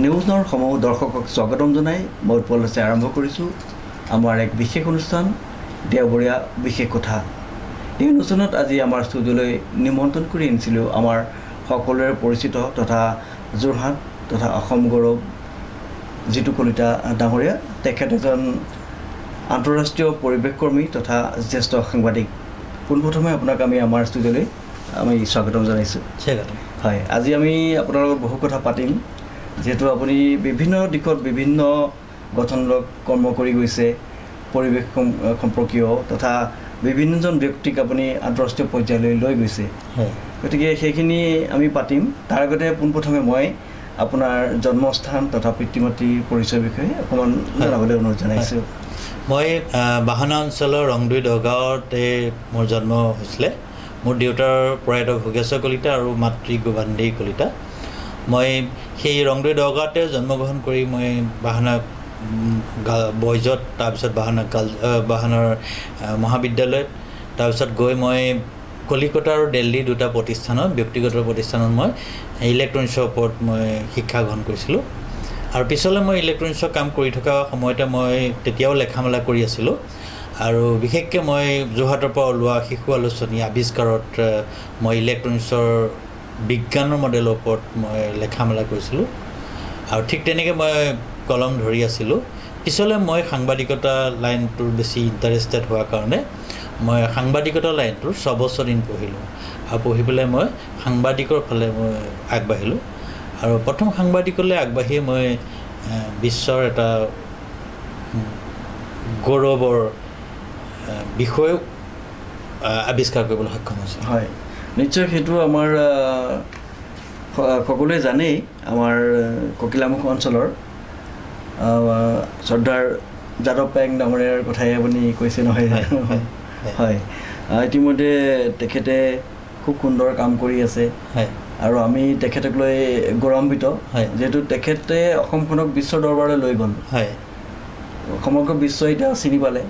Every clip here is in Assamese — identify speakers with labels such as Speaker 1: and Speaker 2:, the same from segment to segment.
Speaker 1: নিউজৰ সমূহ দৰ্শকক স্বাগতম জনাই মই উৎপল দাসে আৰম্ভ কৰিছোঁ আমাৰ এক বিশেষ অনুষ্ঠান দেওবৰীয়া বিশেষ কথা। এই অনুষ্ঠানত আজি আমাৰ ষ্টুডিঅ'লৈ নিমন্ত্ৰণ কৰি আনিছিলোঁ আমাৰ সকলোৰে পৰিচিত তথা যোৰহাট তথা অসম গৌৰৱ জিতু কলিতা ডাঙৰীয়া। তেখেত এজন আন্তঃৰাষ্ট্ৰীয় পৰিৱেশ কৰ্মী তথা জ্যেষ্ঠ সাংবাদিক। পোনপ্ৰথমে আপোনাক আমি আমাৰ ষ্টুডিঅ'লৈ আমি স্বাগতম জনাইছোঁ। হয়, আজি আমি আপোনাৰ লগত বহু কথা পাতিম, যিহেতু আপুনি বিভিন্ন দিশত বিভিন্ন গঠনমূলক কৰ্ম কৰি গৈছে, পৰিৱেশ সম্পৰ্কীয় তথা বিভিন্নজন ব্যক্তিক আপুনি আন্তঃৰাষ্ট্ৰীয় পৰ্যায়লৈ লৈ গৈছে। গতিকে সেইখিনি আমি পাতিম। তাৰ আগতে পোনপ্ৰথমে মই আপোনাৰ জন্মস্থান তথা পিতৃ মাতৃৰ পৰিচয়ৰ বিষয়ে অকণমান জনাবলৈ অনুৰোধ জনাইছোঁ।
Speaker 2: মই বাহানা অঞ্চলৰ ৰংদৈ দহগাঁৱতে মোৰ জন্ম হৈছিলে। মোৰ দেউতাৰ প্ৰয়াত ভোগেশ্বৰ কলিতা আৰু মাতৃ গোবান্ধী কলিতা। মই সেই ৰংদৈ দহগাঁৱতে জন্মগ্ৰহণ কৰি মই বাহানা বইজত, তাৰপিছত বাহানাৰ মহাবিদ্যালয়ত, তাৰপিছত গৈ মই কলিকতা আৰু দিল্লী দুটা প্ৰতিষ্ঠানত, ব্যক্তিগত প্ৰতিষ্ঠানত মই ইলেক্ট্ৰনিক্সৰ ওপৰত মই শিক্ষা গ্ৰহণ কৰিছিলোঁ। আৰু পিছলৈ মই ইলেক্ট্ৰনিক্সৰ কাম কৰি থকা সময়তে মই তেতিয়াও লেখা মেলা কৰি আছিলোঁ। আৰু বিশেষকৈ মই যোৰহাটৰ পৰা ওলোৱা শিশু আলোচনী আৱিষ্কাৰত মই ইলেক্ট্ৰনিক্সৰ বিজ্ঞানৰ মডেলৰ ওপৰত মই লেখা মেলা কৰিছিলোঁ। আৰু ঠিক তেনেকৈ মই কলম ধৰি আছিলোঁ। পিছলৈ মই সাংবাদিকতা লাইনটোৰ বেছি ইণ্টাৰেষ্টেড হোৱাৰ কাৰণে মই সাংবাদিকতা লাইনটোৰ 6 বছৰ দিন পঢ়িলোঁ। আৰু পঢ়ি পেলাই মই সাংবাদিকৰ ফালে মই আগবাঢ়িলোঁ। আৰু প্ৰথম সাংবাদিকলৈ আগবাঢ়ি মই বিশ্বৰ এটা গৌৰৱৰ বিষয়েও আৱিষ্কাৰ কৰিবলৈ সক্ষম হৈছে।
Speaker 1: হয়, নিশ্চয় সেইটো আমাৰ সকলোৱে জানেই। আমাৰ ককিলামুখ অঞ্চলৰ শ্ৰদ্ধাৰ যাদৱ পায়েং ডাঙৰীয়াৰ কথাই আপুনি কৈছে নহয়? হয়, ইতিমধ্যে তেখেতে খুব সুন্দৰ কাম কৰি আছে। আৰু আমি তেখেতক লৈ গৌৰৱান্বিত, যিহেতু তেখেতে অসমখনক বিশ্বৰ দৰবাৰলৈ লৈ গ'ল। সমগ্ৰ বিশ্বই এতিয়া চিনি পালে।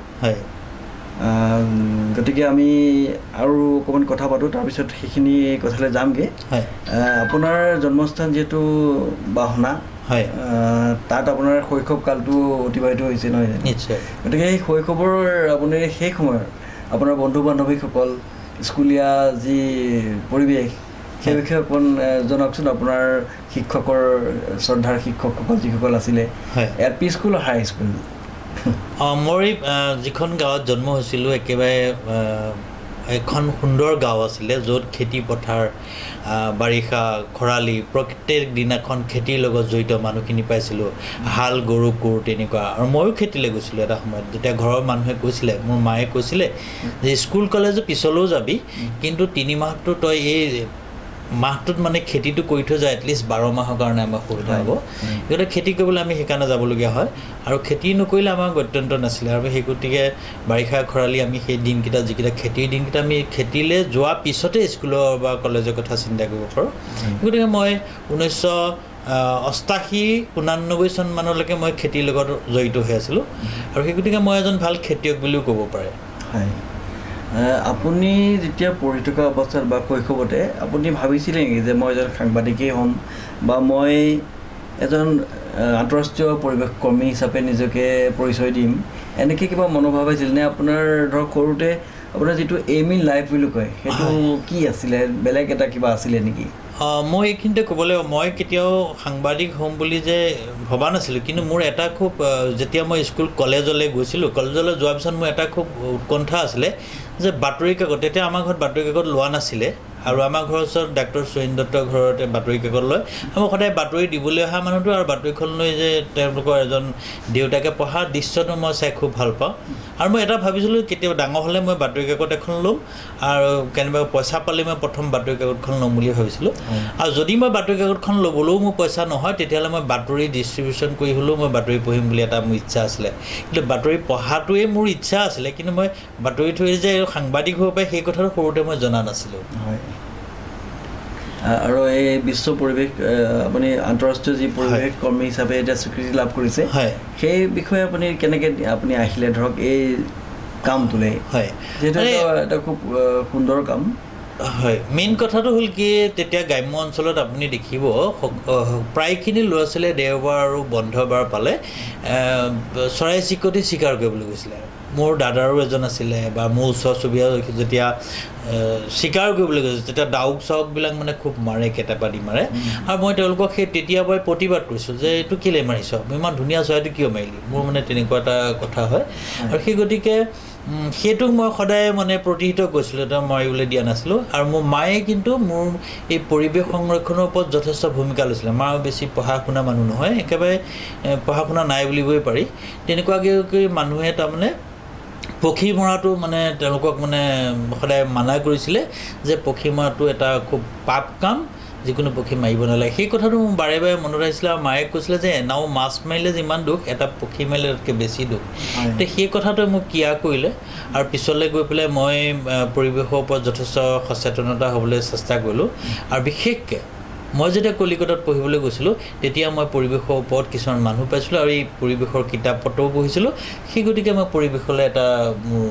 Speaker 1: গতিকে আমি আৰু অকণমান কথা পাতোঁ, তাৰপিছত সেইখিনি কথালৈ যামগৈ। আপোনাৰ জন্মস্থান যিহেতু বাহনা, তাত আপোনাৰ শৈশৱ কালটো অতিবাহিত হৈছে নহয়?
Speaker 2: নিশ্চয়।
Speaker 1: গতিকে সেই শৈশৱৰ আপুনি সেই সময়ৰ আপোনাৰ বন্ধু বান্ধৱীসকল, স্কুলীয়া যি পৰিৱেশ, সেই বিষয়ে অকণমান জনাওকচোন। আপোনাৰ শিক্ষকৰ, শ্ৰদ্ধাৰ শিক্ষকসকল যিসকল আছিলে, LP স্কুল আৰু হাইস্কুল?
Speaker 2: মোৰ যিখন গাঁৱত জন্ম হৈছিলোঁ একেবাৰে এখন সুন্দৰ গাঁও আছিলে, য'ত খেতি পথাৰ, বাৰিষা, খৰালি, প্ৰত্যেক দিনাখন খেতিৰ লগত জড়িত মানুহখিনি পাইছিলোঁ। হাল, গৰু, কোৰ তেনেকুৱা। আৰু ময়ো খেতিলৈ গৈছিলোঁ এটা সময়ত, যেতিয়া ঘৰৰ মানুহে কৈছিলে, মোৰ মায়ে কৈছিলে যে স্কুল কলেজ পিছলৈও যাবি, কিন্তু 3 মাহটো তই এই মাহটোত মানে খেতিটো কৰি থৈ যায়, এটলিষ্ট 12 মাহৰ কাৰণে আমাৰ সুবিধা হ'ব। গতিকে খেতি কৰিবলৈ আমি সেইকাৰণে যাবলগীয়া হয়। আৰু খেতি নকৰিলে আমাৰ গত্যন্তৰ নাছিলে। আৰু সেই গতিকে বাৰিষা খৰালি আমি সেই দিনকেইটা, যিকেইটা খেতিৰ দিনকেইটা, আমি খেতিলৈ যোৱাৰ পিছতে স্কুলৰ বা কলেজৰ কথা চিন্তা কৰিব পাৰোঁ। গতিকে মই 1988-89 চনমানলৈকে মই খেতিৰ লগত জড়িত হৈ আছিলোঁ। আৰু সেই গতিকে মই এজন ভাল খেতিয়ক বুলিও ক'ব পাৰে।
Speaker 1: হয়, আপুনি যেতিয়া পঢ়ি থকা অৱস্থাত বা শৈশৱতে আপুনি ভাবিছিলে নেকি যে মই এজন সাংবাদিকেই হ'ম বা মই এজন আন্তঃৰাষ্ট্ৰীয় পৰিৱেশ কৰ্মী হিচাপে নিজকে পৰিচয় দিম, এনেকৈ কিবা মনোভাৱ আছিল নে? আপোনাৰ ধৰক সৰুতে আপোনাৰ যিটো এইম ইন লাইফ বুলি কয়, সেইটো কি আছিলে? বেলেগ এটা কিবা আছিলে নেকি?
Speaker 2: মই এইখিনিতে ক'বলৈ, মই কেতিয়াও সাংবাদিক হ'ম বুলি যে ভবা নাছিলোঁ। কিন্তু মোৰ এটা খুব, যেতিয়া মই কলেজলৈ গৈছিলোঁ, কলেজলৈ যোৱাৰ পিছত মোৰ এটা খুব উৎকণ্ঠা আছিলে যে বাতৰি কাকত, তেতিয়া আমাৰ ঘৰত বাতৰি কাকত লোৱা নাছিলে। আৰু আমাৰ ঘৰৰ ওচৰত ডাক্তৰ সুৰেন দত্তৰ ঘৰতে বাতৰি কাকত লয়। আমাক সদায় বাতৰি দিবলৈ অহা মানুহটো, আৰু বাতৰিখন লৈ যে তেওঁলোকৰ এজন দেউতাকে পঢ়া দৃশ্যটো মই চাই খুব ভাল পাওঁ। আৰু মই এটা ভাবিছিলোঁ, কেতিয়াবা ডাঙৰ হ'লে মই বাতৰি কাকত এখন ল'ম, আৰু কেনেবা পইচা পালে মই প্ৰথম বাতৰি কাকতখন ল'ম বুলি ভাবিছিলোঁ। আৰু যদি মই বাতৰি কাকতখন ল'বলৈও মোৰ পইচা নহয়, তেতিয়াহ'লে মই বাতৰি ডিষ্ট্ৰিবিউশ্যন কৰি হ'লেও মই বাতৰি পঢ়িম বুলি এটা মোৰ ইচ্ছা আছিলে। কিন্তু বাতৰি পঢ়াটোৱে মোৰ ইচ্ছা আছিলে, কিন্তু মই বাতৰি থৈ যে সাংবাদিক হ'ব পাৰে সেই কথাটো সৰুতে মই জনা নাছিলোঁ।
Speaker 1: হয়, আৰু এই বিশ্ব পৰিৱেশ, আপুনি আন্তঃৰাষ্ট্ৰীয় যি পৰিৱেশ কৰ্মী হিচাপে এতিয়া স্বীকৃতি লাভ কৰিছে, সেই বিষয়ে আপুনি কেনেকৈ আপুনি আহিলে ধৰক এই কামটোলৈ? যিহেতু এটা খুব সুন্দৰ কাম।
Speaker 2: হয়, মেইন কথাটো হ'ল কি তেতিয়া গ্ৰাম্য অঞ্চলত আপুনি দেখিব প্ৰায়খিনি ল'ৰা ছোৱালীয়ে দেওবাৰ আৰু বন্ধ বাৰ পালে চৰাই চিৰিকটি চিকাৰ কৰিবলৈ গৈছিলে। মোৰ দাদাৰো এজন আছিলে বা মোৰ ওচৰ চুবুৰীয়া যেতিয়া চিকাৰ কৰিবলৈ গৈছিল তেতিয়া ডাউক চাউকবিলাক মানে খুব মাৰে, কেটেপা দি মাৰে। আৰু মই তেওঁলোকক সেই তেতিয়াৰ পৰাই প্ৰতিবাদ কৰিছোঁ যে এইটো কেলৈ মাৰিছ, ইমান ধুনীয়া চৰাইটো কিয় মাৰিলি, মোৰ মানে তেনেকুৱা এটা কথা হয়। আৰু সেই গতিকে সেইটোক মই সদায় মানে প্ৰতিহিত কৰিছিলোঁ, তেওঁ মাৰিবলৈ দিয়া নাছিলোঁ। আৰু মোৰ মায়ে কিন্তু মোৰ এই পৰিৱেশ সংৰক্ষণৰ ওপৰত যথেষ্ট ভূমিকা লৈছিলে। মাও বেছি পঢ়া শুনা মানুহ নহয়, একেবাৰে পঢ়া শুনা নাই বুলিবই পাৰি। তেনেকুৱাকৈ মানুহে তাৰমানে পক্ষী মৰাটো মানে তেওঁলোকক মানে সদায় মানা কৰিছিলে যে পক্ষী মৰাটো এটা খুব পাপ কাম, যিকোনো পক্ষী মাৰিব নালাগে। সেই কথাটো মোৰ বাৰে বাৰে মনত আহিছিলে। আৰু মায়ে কৈছিলে যে এনাও মাছ মাৰিলে যিমান দুখ, এটা পক্ষী মাৰিলে তাতকৈ বেছি দুখ। এতিয়া সেই কথাটোৱে মোক কিয়া কৰিলে। আৰু পিছলৈ গৈ পেলাই মই পৰিৱেশৰ ওপৰত যথেষ্ট সচেতনতা হ'বলৈ চেষ্টা কৰিলোঁ। আৰু বিশেষকৈ মই যেতিয়া কলিকতাত পঢ়িবলৈ গৈছিলোঁ তেতিয়া মই পৰিৱেশৰ ওপৰত কিছুমান মানুহ পাইছিলোঁ আৰু এই পৰিৱেশৰ কিতাপ পত্ৰও পঢ়িছিলোঁ। সেই গতিকে মই পৰিৱেশলৈ এটা মোৰ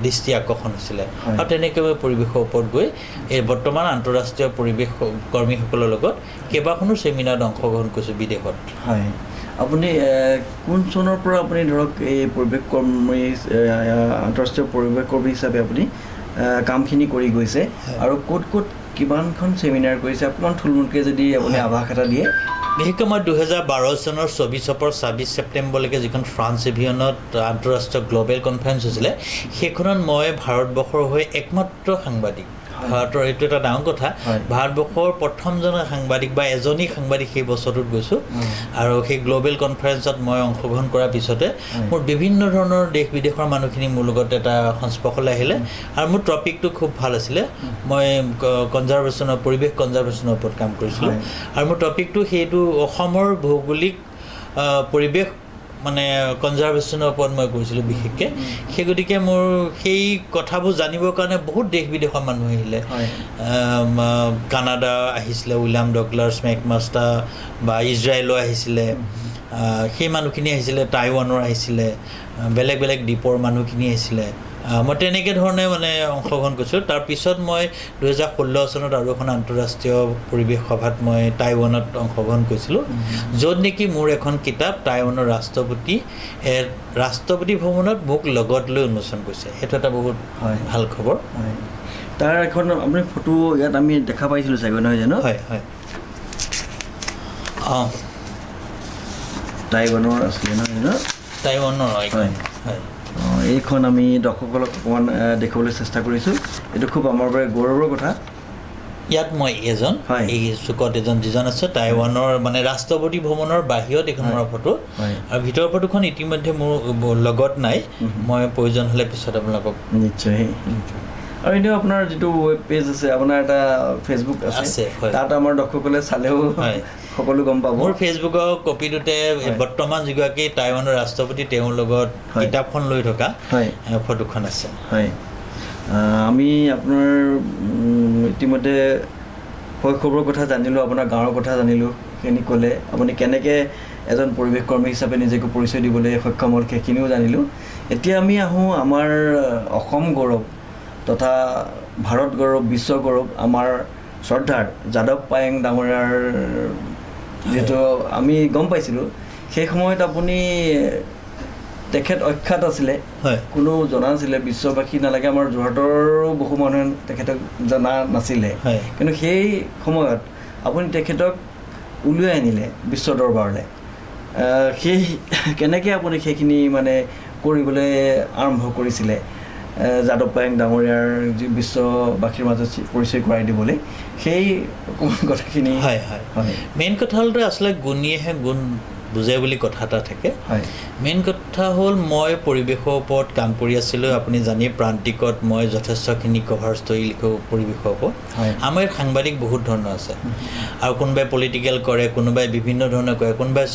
Speaker 2: দৃষ্টি আকৰ্ষণ হৈছিলে। আৰু তেনেকৈ মই পৰিৱেশৰ ওপৰত গৈ এই বৰ্তমান আন্তঃৰাষ্ট্ৰীয় পৰিৱেশ কৰ্মীসকলৰ লগত কেইবাখনো ছেমিনাৰত অংশগ্ৰহণ কৰিছোঁ বিদেশত।
Speaker 1: হয়, আপুনি কোন চনৰ পৰা আপুনি ধৰক এই পৰিৱেশ কৰ্মী আন্তঃৰাষ্ট্ৰীয় পৰিৱেশ কৰ্মী হিচাপে আপুনি কামখিনি কৰি গৈছে আৰু ক'ত ক'ত কিমানখন ছেমিনাৰ কৰিছে, অকণমান থুলমূলকৈ যদি আপুনি আভাস এটা দিয়ে?
Speaker 2: বিশেষকৈ মই 2012 চনৰ 24 পৰা 26 ছেপ্টেম্বৰলৈকে যিখন ফ্ৰান্স এভিয়নত আন্তঃৰাষ্ট্ৰীয় গ্ল'বেল কনফাৰেঞ্চ হৈছিলে, সেইখনত মই ভাৰতবৰ্ষৰ হৈ একমাত্ৰ সাংবাদিক। ভাৰতৰ এইটো এটা ডাঙৰ কথা, ভাৰতবৰ্ষৰ প্ৰথমজন সাংবাদিক বা এজনী সাংবাদিক সেই বছৰটোত গৈছোঁ। আৰু সেই গ্ল'বেল কনফাৰেঞ্চত মই অংশগ্ৰহণ কৰাৰ পিছতে মোৰ বিভিন্ন ধৰণৰ দেশ বিদেশৰ মানুহখিনি মোৰ লগত এটা সংস্পৰ্শলৈ আহিলে। আৰু মোৰ টপিকটো খুব ভাল আছিলে। মই কনজাৰ্ভেশ্যনৰ পৰিৱেশ কনজাৰ্ভেশ্যনৰ ওপৰত কাম কৰিছিলোঁ। আৰু মোৰ টপিকটো সেইটো অসমৰ ভৌগোলিক পৰিৱেশ মানে কনজাৰ্ভেশ্যনৰ ওপৰত মই কৰিছিলোঁ বিশেষকৈ। সেই গতিকে মোৰ সেই কথাবোৰ জানিবৰ কাৰণে বহুত দেশ বিদেশৰ মানুহ আহিলে। কানাডা আহিছিলে, উইলিয়াম ডগলাছ মেকমাষ্টাৰ, বা ইজৰাইলো আহিছিলে, সেই মানুহখিনি আহিছিলে, টাইৱানৰ আহিছিলে, বেলেগ বেলেগ দ্বীপৰ মানুহখিনি আহিছিলে। মই তেনেকৈ ধৰণে মানে অংশগ্ৰহণ কৰিছোঁ। তাৰপিছত মই 2016 চনত আৰু এখন আন্তঃৰাষ্ট্ৰীয় পৰিৱেশ সভাত মই টাইৱানত অংশগ্ৰহণ কৰিছিলোঁ, য'ত নেকি মোৰ এখন কিতাপ টাইৱানৰ ৰাষ্ট্ৰপতি ভ্ৰমণত মোক লগত লৈ উন্মোচন কৰিছে। সেইটো এটা বহুত ভাল খবৰ।
Speaker 1: তাৰ এখন আপুনি ফটো ইয়াত আমি দেখা পাইছিলোঁ চাগৈ, নহয় জানো?
Speaker 2: হয় হয়,
Speaker 1: টাইৱানৰ আছিলে, নহয় জানো?
Speaker 2: টাইৱানৰ হয় হয়।
Speaker 1: এইখন আমি দৰ্শকসকলক অকণমান দেখুৱাবলৈ চেষ্টা কৰিছোঁ। এইটো খুব আমাৰ বাবে গৌৰৱৰ কথা।
Speaker 2: ইয়াত মই এজন এই চুকত যিজন আছে টাইৱানৰ মানে ৰাষ্ট্ৰপতি ভ্ৰমণৰ বাহিৰত এইখন মৰা ফটো। আৰু ভিতৰৰ ফটোখন ইতিমধ্যে মোৰ লগত নাই, মই প্ৰয়োজন হ'লে পিছত আপোনালোকক
Speaker 1: নিশ্চয়। আৰু এনেও আপোনাৰ যিটো ৱেব পেজ আছে, আপোনাৰ এটা ফেচবুক আছে, তাত আমাৰ দৰ্শকসকলে চালেও সকলো গম পাব।
Speaker 2: মোৰ ফেচবুকৰ কপিটোতে বৰ্তমান যিগৰাকী টাইৱানৰ ৰাষ্ট্ৰপতি তেওঁৰ লগত কিতাপখন লৈ থকা ফটোখন আছে।
Speaker 1: হয়, আমি আপোনাৰ ইতিমধ্যে শৈশৱৰ কথা জানিলোঁ, আপোনাৰ গাঁৱৰ কথা জানিলোঁ। সেইখিনি ক'লে আপুনি কেনেকৈ এজন পৰিৱেশ কৰ্মী হিচাপে নিজকে পৰিচয় দিবলৈ সক্ষম হ'ল, সেইখিনিও জানিলোঁ। এতিয়া আমি আহোঁ আমাৰ অসম গৌৰৱ তথা ভাৰত গৌৰৱ, বিশ্ব গৌৰৱ আমাৰ শ্ৰদ্ধাৰ যাদৱ পায়েং ডাঙৰীয়াৰ যিহেতু আমি গম পাইছিলোঁ সেই সময়ত আপুনি তেখেত অখ্যাত আছিলে, কোনো জনা নাছিলে, বিশ্ববাসী নালাগে, আমাৰ যোৰহাটৰো বহু মানুহে তেখেতক জনা নাছিলে। কিন্তু সেই সময়ত আপুনি তেখেতক উলিয়াই আনিলে বিশ্ব দৰবাৰলৈ। সেই কেনেকৈ আপুনি সেইখিনি মানে কৰিবলৈ আৰম্ভ কৰিছিলে যাদৱ পায়েং ডাঙৰীয়াৰ যি বিশ্ববাসীৰ মাজত পৰিচয় কৰাই দিবলৈ, সেই কথাখিনি?
Speaker 2: হয় হয়, মেইন কথা হ'ল আচলতে গুণীয়েহে গুণ বুজে বুলি কথা এটা থাকে। মেইন কথা হ'ল মই পৰিৱেশৰ ওপৰত কাম কৰি আছিলোঁ। আপুনি জানি প্ৰান্তিকত মই যথেষ্টখিনি কভাৰ ষ্টৰি লিখোঁ পৰিৱেশৰ ওপৰত। আমাৰ ইয়াত সাংবাদিক বহুত ধৰণৰ আছে, আৰু কোনোবাই পলিটিকেল কৰে, কোনোবাই বিভিন্ন ধৰণে কৰে, কোনোবাই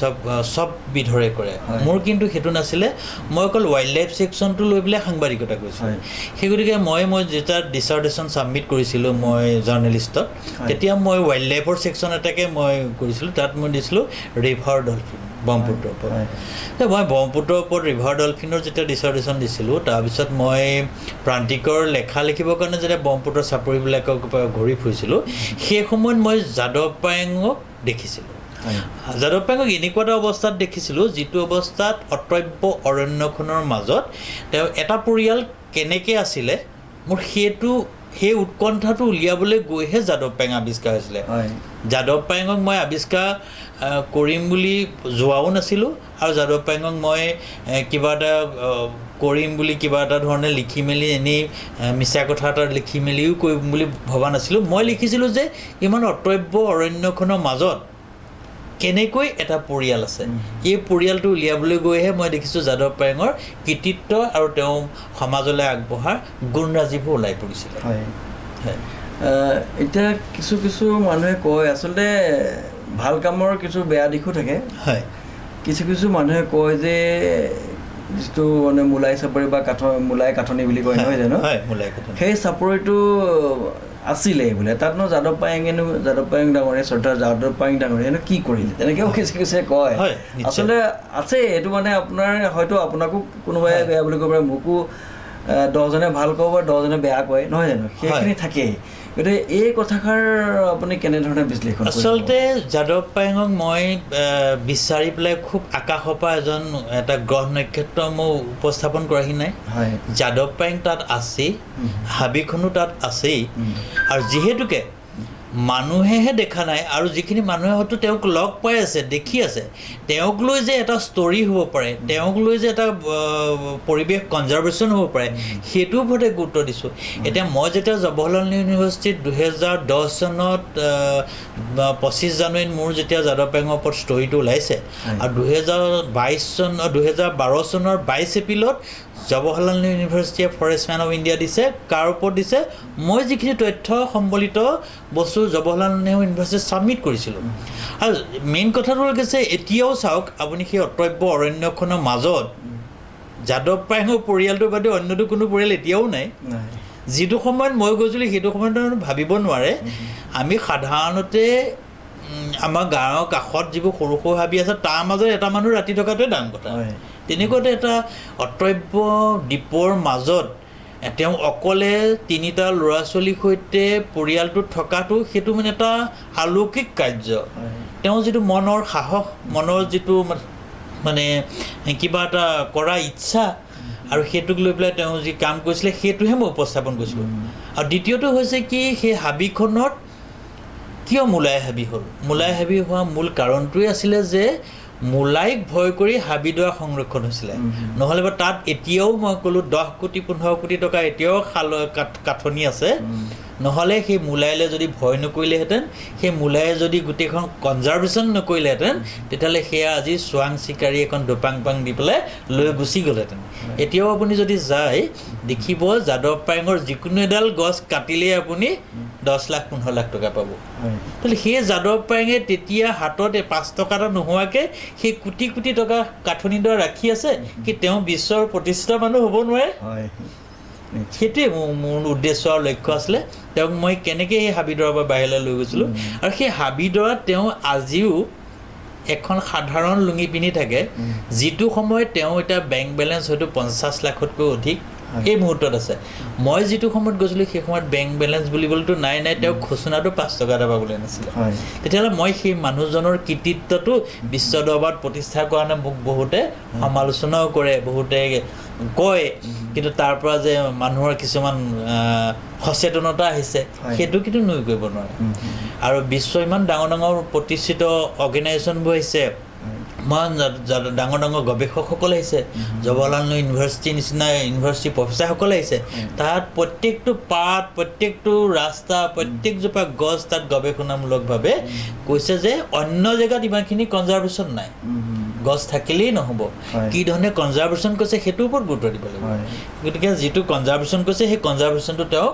Speaker 2: চব বিধৰে কৰে। মোৰ কিন্তু সেইটো নাছিলে, মই অকল ৱাইল্ড লাইফ ছেকশ্যনটো লৈ পেলাই সাংবাদিকতা কৰিছিলোঁ। সেই গতিকে মই যেতিয়া ডিচাৰ্টেশ্যন ছাবমিট কৰিছিলোঁ মই জাৰ্নেলিষ্টত, তেতিয়া মই ৱাইল্ড লাইফৰ ছেকশ্যন এটাকে মই কৰিছিলোঁ। তাত মই দিছিলোঁ ৰিভাৰ ডলফিন। ব্ৰহ্মপুত্ৰৰ ওপৰত মই ব্ৰহ্মপুত্ৰৰ ওপৰত ৰিভাৰ ডলফিনৰ যেতিয়া ডিচাৰ্টেশ্যন দিছিলোঁ তাৰপিছত মই প্ৰান্তিকৰ লেখা লিখিবৰ কাৰণে যেতিয়া ব্ৰহ্মপুত্ৰৰ চাপৰিবিলাকক ঘূৰি ফুৰিছিলোঁ সেই সময়ত মই যাদৱ পায়েঙক দেখিছিলোঁ যাদৱ পায়েঙক এনেকুৱা এটা অৱস্থাত দেখিছিলোঁ যিটো অৱস্থাত অটব্য অৰণ্যখনৰ মাজত তেওঁ এটা পৰিয়াল কেনেকৈ আছিলে মোৰ সেই উৎকণ্ঠাটো উলিয়াবলৈ গৈহে যাদৱ পায়েং আৱিষ্কাৰ হৈছিলে যাদৱ পায়েঙক মই আৱিষ্কাৰ কৰিম বুলি যোৱাও নাছিলোঁ আৰু যাদৱ পায়েঙক মই কিবা এটা কৰিম বুলি কিবা এটা ধৰণে লিখি মেলি এনেই মিছা কথা এটা লিখি মেলিও কৰিম বুলি ভবা নাছিলোঁ মই লিখিছিলোঁ যে ইমান অটব্য অৰণ্যখনৰ মাজত কেনেকৈ এটা পৰিয়াল আছে এই পৰিয়ালটো উলিয়াবলৈ গৈহে মই দেখিছোঁ যাদৱ পায়েঙৰ কৃতিত্ব আৰু তেওঁ সমাজলৈ আগবঢ়াৰ গুণৰাজিবোৰ ওলাই পৰিছিলে
Speaker 1: এতিয়া কিছু মানুহে কয় আচলতে ভাল কামৰ কিছু বেয়া দিশো থাকে কিছু মানুহে কয় যে যিটো মানে মূলাই চাপৰি বা মূলাই কাঠনি বুলি কয় নহয় জানো সেই চাপৰিটো আছিলে বোলে তাতনো যাদৱ পায়েং ডাঙৰীয়া শ্ৰদ্ধা যাদৱ পায়েং ডাঙৰীয়া কি কৰিলে তেনেকৈও কিছু কয় আচলতে আছে এইটো মানে আপোনাৰ হয়তো আপোনাকো কোনোবাই বেয়া বুলি ক'ব পাৰে মোকো 10জনে ভাল ক'ব বা 10জনে বেয়া কয় নহয় জানো সেইখিনি থাকেই গতিকে এই কথাষাৰ আপুনি কেনেধৰণে বিশ্লেষণ কৰে
Speaker 2: আচলতে যাদৱ পায়েঙক মই বিচাৰি পেলাই খুব আকাশৰ পৰা এটা গ্ৰহ নক্ষত্ৰ মই উপস্থাপন কৰাহি নাই যাদৱ পায়েং তাত আছেই হাবিখনো তাত আছেই আৰু যিহেতুকে মানুহেহে দেখা নাই আৰু যিখিনি মানুহে হয়তো তেওঁক লগ পাই আছে দেখি আছে তেওঁক লৈ যে এটা ষ্টৰি হ'ব পাৰে তেওঁক লৈ যে এটা পৰিৱেশ কনজাৰ্ভেশ্যন হ'ব পাৰে সেইটোৰ ওপৰতে গুৰুত্ব দিছোঁ এতিয়া মই যেতিয়া জৱাহৰলাল ইউনিভাৰ্চিটিত 2010 চনত 25 জানুৱাৰীত মোৰ যেতিয়া যাদৱ পায়েঙৰ ওপৰত ষ্টৰিটো ওলাইছে আৰু 2012 চনৰ 22 এপ্ৰিলত জৱাহৰলাল ইউনিভাৰ্চিটিয়ে ফৰেষ্টমেন অফ ইণ্ডিয়া দিছে কাৰ ওপৰত দিছে মই যিখিনি তথ্য সম্বলিত বস্তু জৱাহৰলাল নেহৰু ইউনিভাৰ্চিটিত ছাবমিট কৰিছিলোঁ আৰু মেইন কথাটো হ'ল গৈছে এতিয়াও চাওক আপুনি সেই অটব্য অৰণ্যখনৰ মাজত যাদৱ পায়েঙৰ পৰিয়ালটোৰ বাদে অন্যটো কোনো পৰিয়াল এতিয়াও নাই যিটো সময়ত মই গৈছিলোঁ সেইটো সময়ত ভাবিব নোৱাৰে আমি সাধাৰণতে আমাৰ গাঁৱৰ কাষত যিবোৰ সৰু সৰু হাবি আছে তাৰ মাজত এটা মানুহ ৰাতি থকাটোৱে ডাঙৰ কথা তেনেকুৱাতে এটা অটব্য দ্বীপৰ মাজত তেওঁ অকলে 3টা ল'ৰা ছোৱালীৰ সৈতে পৰিয়ালটোত থকাটো সেইটো মানে এটা আলৌকিক কাৰ্য তেওঁ যিটো মনৰ সাহস মনৰ যিটো মানে কিবা এটা কৰা ইচ্ছা আৰু সেইটোক লৈ পেলাই তেওঁ যি কাম কৰিছিলে সেইটোহে মই উপস্থাপন কৰিছিলোঁ আৰু দ্বিতীয়টো হৈছে কি সেই হাবিখনত কিয় মূলাই হাবি হ'ল মূলাই হাবি হোৱা মূল কাৰণটোৱে আছিলে যে মূলাইক ভয় কৰি হাবিডৰা সংৰক্ষণ হৈছিলে নহ'লে বা তাত এতিয়াও মই ক'লোঁ 10 কোটি 15 কোটি টকা এতিয়াও কাঠনি আছে নহ'লে সেই মূলাইলৈ যদি ভয় নকৰিলেহেঁতেন সেই মূলাইয়ে যদি গোটেইখন কনজাৰ্ভেশ্যন নকৰিলেহেঁতেন তেতিয়াহ'লে সেয়া আজি চোৱাং চিকাৰী এখন দোপাং পাং দি পেলাই লৈ গুচি গ'লহেঁতেন এতিয়াও আপুনি যদি যায় দেখিব যাদৱ পায়েঙৰ যিকোনো এডাল গছ কাটিলেই আপুনি 10 লাখ 15 লাখ টকা পাব তাহলে সেই যাদৱ পায়েঙে তেতিয়া হাতত 5 টকা এটা নোহোৱাকৈ সেই কোটি কোটি টকা কাঠনিডৰা ৰাখি আছে কি তেওঁ বিশ্বৰ প্ৰতিষ্ঠিত মানুহ হ'ব নোৱাৰে সেইটোৱে মোৰ উদ্দেশ্য আৰু লক্ষ্য আছিলে তেওঁক মই কেনেকৈ সেই হাবিডৰাৰ পৰা বাহিৰলৈ লৈ গৈছিলোঁ আৰু সেই হাবিডৰাত তেওঁ আজিও এখন সাধাৰণ লুঙি পিন্ধি থাকে যিটো সময়ত তেওঁ এতিয়া বেংক বেলেঞ্চ হয়তো 50 লাখতকৈ অধিক এই মুহূৰ্তত আছে মই যিটো সময়ত গৈছিলোঁ সেই সময়ত বেংক বেলেঞ্চ বুলিবলৈতো নাই তেওঁক খুচুনাটো 5 টকা এটা পাবলৈ নাছিলে তেতিয়াহ'লে মই সেই মানুহজনৰ কৃতিত্বটো বিশ্ব দৰবাৰত প্ৰতিষ্ঠা কৰা কাৰণে মোক বহুতে সমালোচনাও কৰে বহুতে কয় কিন্তু তাৰ পৰা যে মানুহৰ কিছুমান সচেতনতা আহিছে সেইটো কিন্তু নুই কৰিব নোৱাৰে আৰু বিশ্ব ইমান ডাঙৰ প্ৰতিষ্ঠিত অৰ্গেনাইজেশ্যনবোৰ আহিছে ইমান ডাঙৰ গৱেষকসকল আহিছে জৱাহৰলাল ইউনিভাৰ্চিটিৰ নিচিনা ইউনিভাৰ্চিটি প্ৰফেচাৰসকল আহিছে তাত প্ৰত্যেকটো পাত প্ৰত্যেকটো ৰাস্তা প্ৰত্যেকজোপা গছ তাত গৱেষণামূলকভাৱে কৈছে যে অন্য জেগাত ইমানখিনি কনজাৰ্ভেশ্যন নাই গছ থাকিলেই নহ'ব কি ধৰণে কনজাৰ্ভেশ্যন কৰিছে সেইটোৰ ওপৰত গুৰুত্ব দিব লাগিব গতিকে যিটো কনজাৰ্ভেশ্যন কৰিছে সেই কনজাৰ্ভেশ্যনটো তেওঁ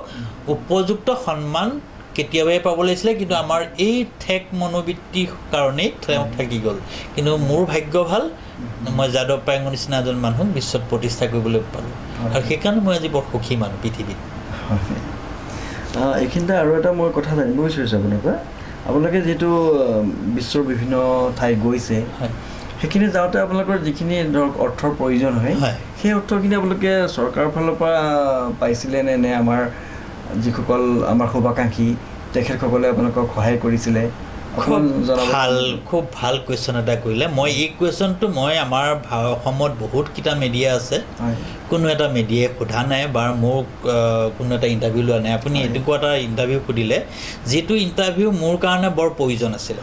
Speaker 2: উপযুক্ত সন্মান কেতিয়াবাই পাব লাগিছিলে কিন্তু আমাৰ এই ঠেক মনোবৃত্তিৰ কাৰণেই তেওঁ থাকি গ'ল কিন্তু মোৰ ভাগ্য ভাল মই যাদৱ পায়েঙৰ নিচিনা এজন মানুহক বিশ্বত প্ৰতিষ্ঠা কৰিবলৈ পালোঁ আৰু সেইকাৰণে মই আজি বৰ সুখী মানুহ পৃথিৱীত
Speaker 1: এইখিনিতে আৰু এটা মই কথা জানিব বিচাৰিছোঁ আপোনাৰ পৰা আপোনালোকে যিটো বিশ্বৰ বিভিন্ন ঠাই গৈছে সেইখিনি যাওঁতে আপোনালোকৰ যিখিনি ধৰক অৰ্থৰ প্ৰয়োজন হয় সেই অৰ্থখিনি আপোনালোকে চৰকাৰৰ ফালৰ পৰা পাইছিলে নে আমাৰ যিসকল আমাৰ শুভাকাংক্ষী তেখেতসকলে আপোনালোকক সহায় কৰিছিলে?
Speaker 2: খুব ভাল কুৱেশ্যন এটা কৰিলে। মই এই কুৱেশ্যনটো মই আমাৰ অসমত বহুতকেইটা মিডিয়া আছে, কোনো এটা মিডিয়াই সোধা নাই বা মোক কোনো এটা ইণ্টাৰভিউ লোৱা নাই। আপুনি এনেকুৱা এটা ইণ্টাৰভিউ সুধিলে যিটো ইণ্টাৰভিউ মোৰ কাৰণে বৰ প্ৰয়োজন আছিল।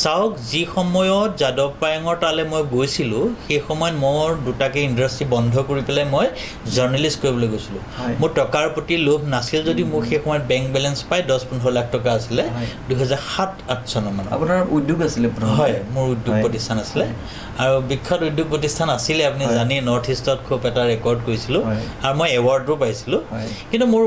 Speaker 2: চাওক, যি সময়ত যাদৱ পায়েঙৰ তালৈ মই গৈছিলোঁ সেই সময়ত মোৰ দুটাকৈ ইণ্ডাষ্ট্ৰি বন্ধ কৰি পেলাই মই জাৰ্নেলিষ্ট কৰিবলৈ গৈছিলোঁ। মোৰ টকাৰ প্ৰতি লোভ নাছিল যদি মোক সেই সময়ত বেংক বেলেঞ্চ পাই 10-15 লাখ টকা আছিলে। 2007-08 চনৰ মানত
Speaker 1: আপোনাৰ উদ্যোগ আছিলে?
Speaker 2: হয়, মোৰ উদ্যোগ প্ৰতিষ্ঠান আছিলে আৰু বিখ্যাত উদ্যোগ প্ৰতিষ্ঠান আছিলে। আপুনি জানি নৰ্থ ইষ্টত খুব এটা ৰেকৰ্ড কৰিছিলোঁ আৰু মই এৱাৰ্ডো পাইছিলোঁ। কিন্তু মোৰ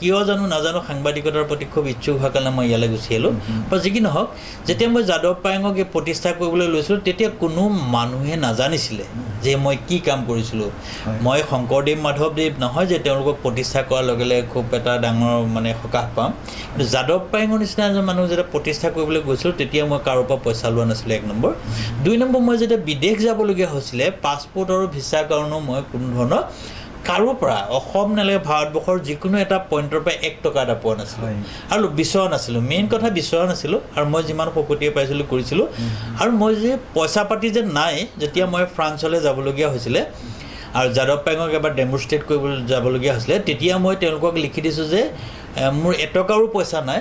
Speaker 2: কিয় নাজানো সাংবাদিকতাৰ প্ৰতি খুব ইচ্ছুক হোৱাৰ কাৰণে মই ইয়ালৈ গুচি আহিলোঁ। বা যি কি নহওক, যেতিয়া মই যাদৱ পায়েঙক এই প্ৰতিষ্ঠা কৰিবলৈ লৈছিলোঁ তেতিয়া কোনো মানুহে নাজানিছিলে যে মই কি কাম কৰিছিলোঁ। মই শংকৰদেৱ মাধৱদেৱ নহয় যে তেওঁলোকক প্ৰতিষ্ঠা কৰাৰ লগে লগে খুব এটা ডাঙৰ সকাহ পাম। কিন্তু যাদৱ পায়েঙৰ নিচিনা এজন মানুহ যেতিয়া প্ৰতিষ্ঠা কৰিবলৈ গৈছিলোঁ তেতিয়া মই কাৰোৰ পৰা পইচা লোৱা নাছিলোঁ, 1 নম্বৰ। 2 নম্বৰ, মই যেতিয়া বিদেশ যাবলগীয়া হৈছিলে পাছপোৰ্ট আৰু ভিছাৰ কাৰণেও মই কোনো ধৰণৰ কাৰোৰ পৰা অসম নালাগে ভাৰতবৰ্ষৰ যিকোনো এটা পইণ্টৰ পৰা 1 টকা এটা পোৱা নাছিলোঁ আৰু বিচৰা নাছিলোঁ। মেইন কথা বিচৰা নাছিলোঁ আৰু মই যিমান শকতিয়ে পাইছিলোঁ কৰিছিলোঁ। আৰু মই যে পইচা পাতি যে নাই, যেতিয়া মই ফ্ৰান্সলৈ যাবলগীয়া হৈছিলে আৰু যাদৱ পায়েঙক এবাৰ ডেমনষ্ট্ৰেট কৰিবলৈ যাবলগীয়া হৈছিলে তেতিয়া মই তেওঁলোকক লিখি দিছোঁ যে মোৰ 1 টকাৰো পইচা নাই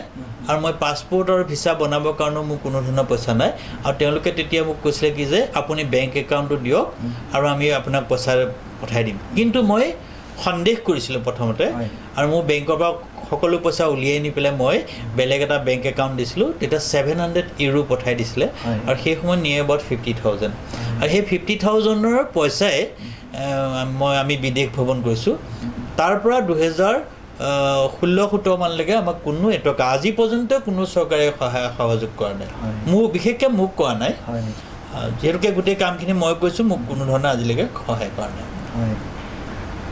Speaker 2: আৰু মই পাছপোৰ্ট আৰু ভিছা বনাবৰ কাৰণেও মোৰ কোনো ধৰণৰ পইচা নাই। আৰু তেওঁলোকে তেতিয়া মোক কৈছিলে কি যে আপুনি বেংক একাউণ্টটো দিয়ক আৰু আমি আপোনাক পইচা পঠাই দিম। কিন্তু মই সন্দেহ কৰিছিলোঁ প্ৰথমতে আৰু মোৰ বেংকৰ পৰা সকলো পইচা উলিয়াই নি পেলাই মই বেলেগ এটা বেংক একাউণ্ট দিছিলোঁ। তেতিয়া 700 ইউৰো পঠাই দিছিলে আৰু সেই সময়ত নিয়েৰ এবাউট 50,000। আৰু সেই 50,000ৰ পইচাই আমি বিদেশ ভ্ৰমণ কৰিছোঁ। তাৰ পৰা 2016-17 মানলৈকে আমাক কোনো এটকা আজি পৰ্যন্ত কোনো চৰকাৰে সহযোগ কৰা নাই। বিশেষকৈ মোক কৰা নাই, যিহেতুকে গোটেই কামখিনি মই কৰিছোঁ, মোক কোনো ধৰণে আজিলৈকে সহায় কৰা নাই।